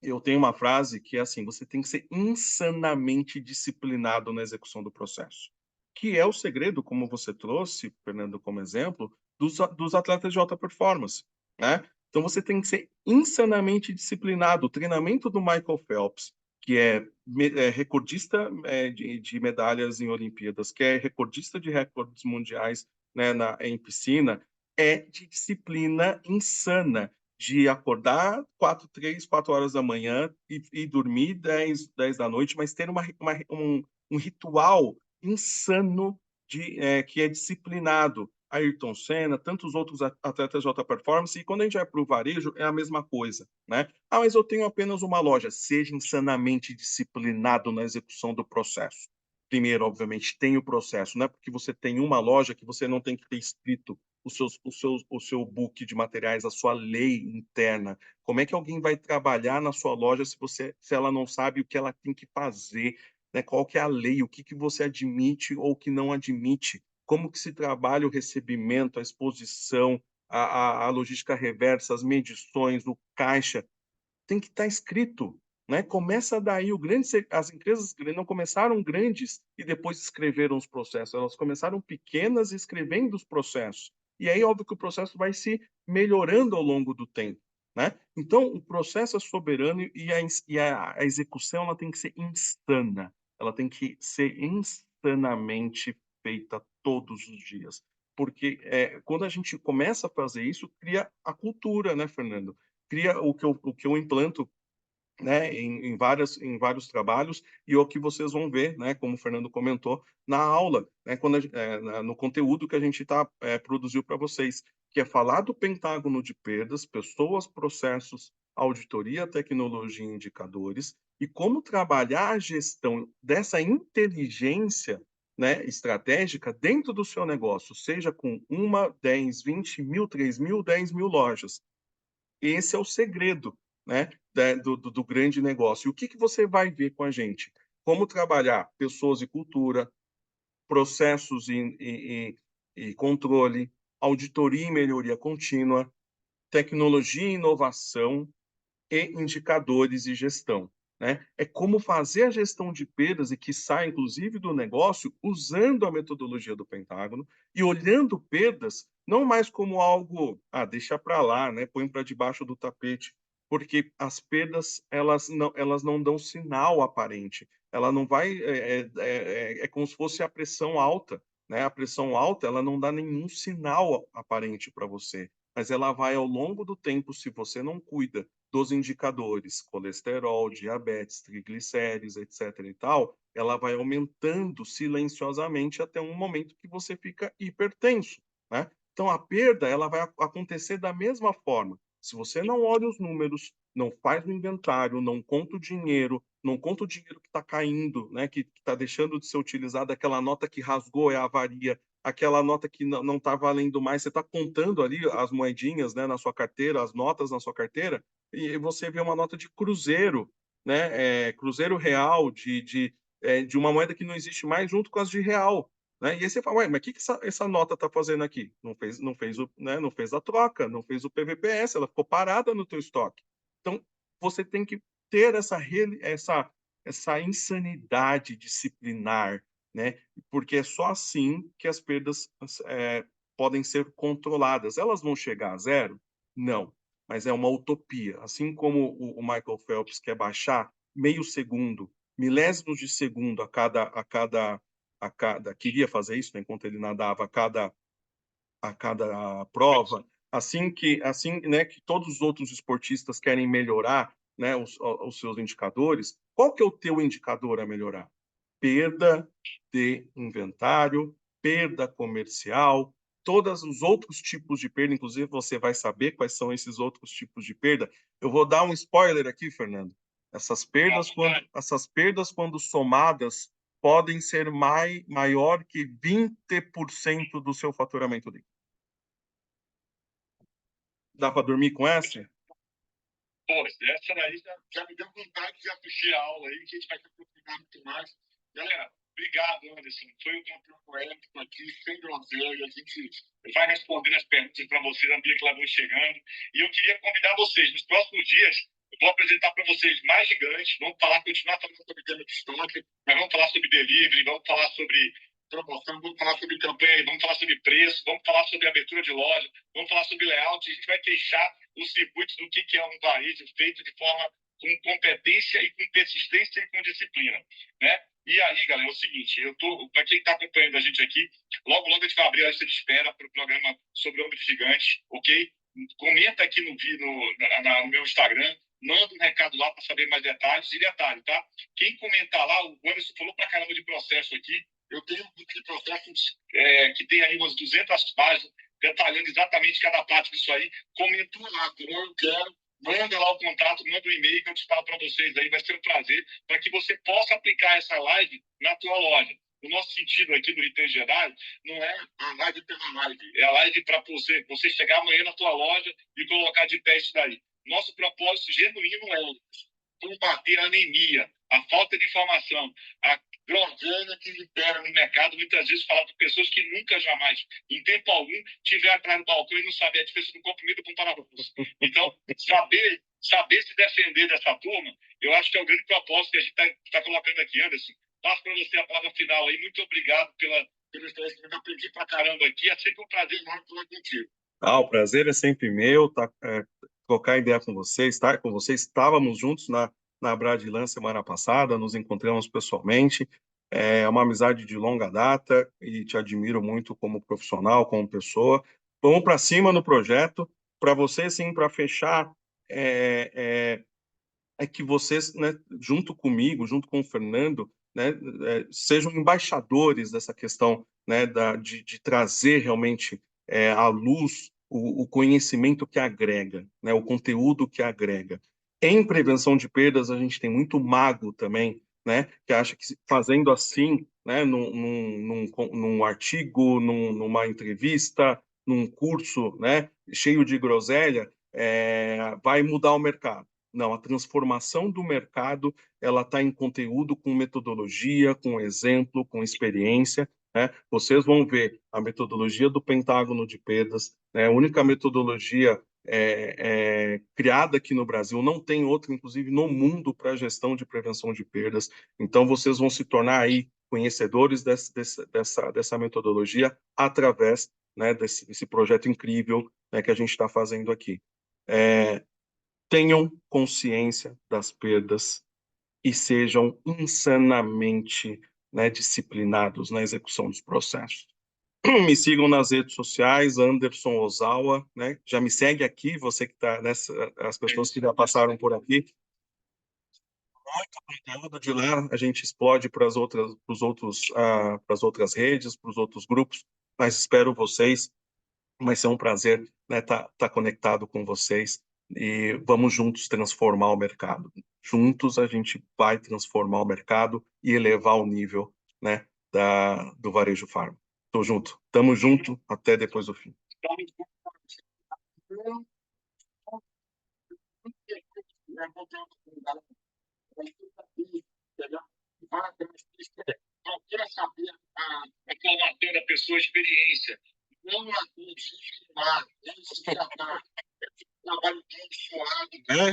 eu tenho uma frase que é assim: você tem que ser insanamente disciplinado na execução do processo, que é o segredo, como você trouxe, Fernando, como exemplo, dos atletas de alta performance, né? Então, você tem que ser insanamente disciplinado. O treinamento do Michael Phelps, que é recordista de medalhas em Olimpíadas, que é recordista de recordes mundiais, né, em piscina, é de disciplina insana, de acordar 4 horas da manhã e dormir 10 da noite, mas ter um um ritual insano que é disciplinado. Ayrton Senna, tantos outros atletas de alta performance, e quando a gente vai para o varejo, é a mesma coisa, né? Ah, mas eu tenho apenas uma loja. Seja insanamente disciplinado na execução do processo. Primeiro, obviamente, tem o processo, não é porque você tem uma loja que você não tem que ter escrito o seu book de materiais, a sua lei interna. Como é que alguém vai trabalhar na sua loja se ela não sabe o que ela tem que fazer, né? Qual que é a lei, o que que você admite ou que não admite? Como que se trabalha o recebimento, a exposição, a logística reversa, as medições, o caixa, tem que estar escrito, né? Começa daí as empresas não começaram grandes e depois escreveram os processos, elas começaram pequenas escrevendo os processos. E aí, óbvio que o processo vai se melhorando ao longo do tempo, né? Então, o processo é soberano a execução ela tem que ser insana, ela tem que ser insanamente feita todos os dias. Porque quando a gente começa a fazer isso, cria a cultura, né, Fernando? Cria o que eu implanto, né, em vários trabalhos, e o que vocês vão ver, né, como o Fernando comentou, na aula, né, no conteúdo que a gente produziu para vocês, que é falar do pentágono de perdas, pessoas, processos, auditoria, tecnologia e indicadores, e como trabalhar a gestão dessa inteligência, né, estratégica dentro do seu negócio, seja com 1, 10, 20 mil, 3 mil, 10 mil lojas. Esse é o segredo, né, do grande negócio. E o que que você vai ver com a gente? Como trabalhar pessoas e cultura, processos e controle, auditoria e melhoria contínua, tecnologia e inovação, e indicadores e gestão, né? É como fazer a gestão de perdas e que sai, inclusive, do negócio usando a metodologia do Pentágono e olhando perdas não mais como algo, deixa para lá, né? Põe para debaixo do tapete, porque as perdas elas não dão sinal aparente. Ela não vai é como se fosse a pressão alta, né? A pressão alta ela não dá nenhum sinal aparente para você, mas ela vai ao longo do tempo, se você não cuida dos indicadores, colesterol, diabetes, triglicérides, etc. e tal, ela vai aumentando silenciosamente até um momento que você fica hipertenso, né? Então a perda ela vai acontecer da mesma forma. Se você não olha os números, não faz o inventário, não conta o dinheiro, não conta o dinheiro que está caindo, né, que está deixando de ser utilizado, aquela nota que rasgou é a avaria, aquela nota que não está valendo mais, você está contando ali as moedinhas, né, na sua carteira, as notas na sua carteira, e você vê uma nota de cruzeiro, né, cruzeiro real, de uma moeda que não existe mais, junto com as de real. Né? E aí você fala, ué, mas o que essa nota está fazendo aqui? Não fez a troca, não fez o PVPS, ela ficou parada no teu estoque. Então, você tem que ter essa insanidade disciplinar, né? Porque é só assim que as perdas podem ser controladas. Elas vão chegar a zero? Não, mas é uma utopia. Assim como o Michael Phelps quer baixar meio segundo, milésimos de segundo queria fazer isso, né, enquanto ele nadava a cada prova, né, que todos os outros esportistas querem melhorar, né, os seus indicadores. Qual que é o teu indicador a melhorar? Perda de inventário, perda comercial, todos os outros tipos de perda, inclusive você vai saber quais são esses outros tipos de perda. Eu vou dar um spoiler aqui, Fernando. Essas perdas, quando somadas, podem ser maior que 20% do seu faturamento líquido. Dá para dormir com essa? Pô, essa daí já me deu vontade de assistir a aula aí, que a gente vai se aprofundar muito mais. Galera, obrigado, Anderson. Foi um conteúdo épico aqui, sem groselha. A gente vai respondendo as perguntas para vocês à medida que elas vão chegando. E eu queria convidar vocês, nos próximos dias, eu vou apresentar para vocês mais gigantes. Vamos continuar falando sobre tema de estoque, mas vamos falar sobre delivery, vamos falar sobre promoção, vamos falar sobre campanha, vamos falar sobre preço, vamos falar sobre abertura de loja, vamos falar sobre layout. A gente vai fechar o circuito do que é um varejo feito de forma com competência e com persistência e com disciplina, né? E aí, galera, é o seguinte, para quem está acompanhando a gente aqui, logo a gente vai abrir a lista de espera para o programa sobre Homens Gigantes, ok? Comenta aqui no meu Instagram, manda um recado lá para saber mais detalhes. E detalhe, tá? Quem comentar lá, o Anderson falou pra caramba de processo aqui. Eu tenho um book de processos que tem aí umas 200 páginas, detalhando exatamente cada parte disso aí. Comentou lá, entendeu? Eu quero. Manda lá o contato, manda o e-mail que eu te falo para vocês aí, vai ser um prazer, para que você possa aplicar essa live na tua loja. O nosso sentido aqui do Retail Jedi não é a live pela live, é a live para você chegar amanhã na tua loja e colocar de pé isso daí. Nosso propósito genuíno é combater a anemia, a falta de informação, a groselha que impera no mercado, muitas vezes falado por pessoas que nunca, jamais, em tempo algum, tiveram atrás do balcão e não sabem a diferença do comprimido para um parafuso. Então, saber se defender dessa turma, eu acho que é o grande propósito que a gente está colocando aqui, Anderson. Passo para você a palavra final aí. Muito obrigado pelo esclarecimento. Aprendi pra caramba aqui. É sempre um prazer enorme falar contigo. O prazer é sempre meu, trocar ideia com vocês, estar com vocês. Estávamos juntos na Bradilan semana passada, nos encontramos pessoalmente. É uma amizade de longa data e te admiro muito como profissional, como pessoa. Vamos para cima no projeto. Para você, sim, para fechar, é que vocês, né, junto comigo, junto com o Fernando, né, sejam embaixadores dessa questão, né, de trazer realmente à luz o conhecimento que agrega, né, o conteúdo que agrega. Em prevenção de perdas, a gente tem muito mago também, né, que acha que fazendo assim, né, num artigo, numa entrevista, num curso, né, cheio de groselha, vai mudar o mercado. Não, a transformação do mercado ela está em conteúdo com metodologia, com exemplo, com experiência. Né? Vocês vão ver a metodologia do Pentágono de Perdas, né? A única metodologia criada aqui no Brasil, não tem outra, inclusive no mundo, para gestão de prevenção de perdas. Então, vocês vão se tornar aí conhecedores dessa metodologia através, né, desse projeto incrível, né, que a gente está fazendo aqui. Tenham consciência das perdas e sejam insanamente, né, disciplinados na execução dos processos. Me sigam nas redes sociais, Anderson Ozawa, né? Já me segue aqui, você que está as pessoas que já passaram por aqui. Muito obrigado. De lá a gente explode para as outras redes, para os outros grupos, mas espero vocês. Vai ser um prazer, né, tá conectado com vocês e vamos juntos transformar o mercado. Juntos a gente vai transformar o mercado e elevar o nível, né, do varejo farma. Tô junto. Tamo junto até depois do fim. Procura saber a formação da pessoa, a experiência. Não desestimar, não descartar. Trabalho bem suado, a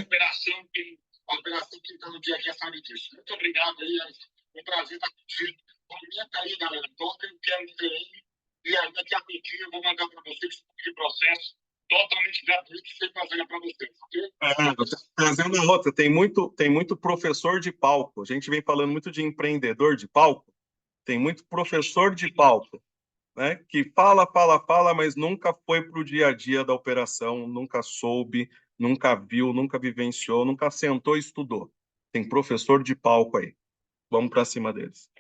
operação que está no dia a dia sabe disso. Muito obrigado aí, é um prazer estar contigo. Comenta aí, galera, toca eu quero me ver aí. E aí, daqui a pouquinho eu vou mandar para vocês um processo totalmente gratuito sem fazer para vocês, ok? Trazendo a outra, tem muito professor de palco. A gente vem falando muito de empreendedor de palco. Tem muito professor de palco, né? Que fala, mas nunca foi para o dia a dia da operação, nunca soube, nunca viu, nunca vivenciou, nunca sentou e estudou. Tem professor de palco aí. Vamos para cima deles.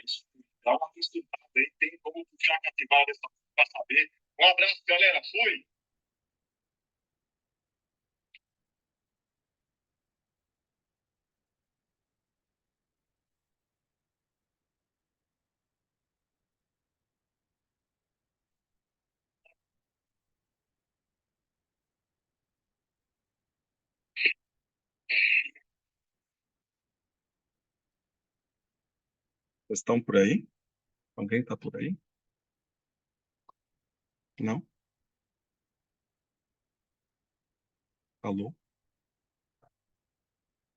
Dá uma estudada aí, tem como puxar a cativada para saber. Um abraço, galera. Fui! Vocês estão por aí? Alguém está por aí? Não? Alô?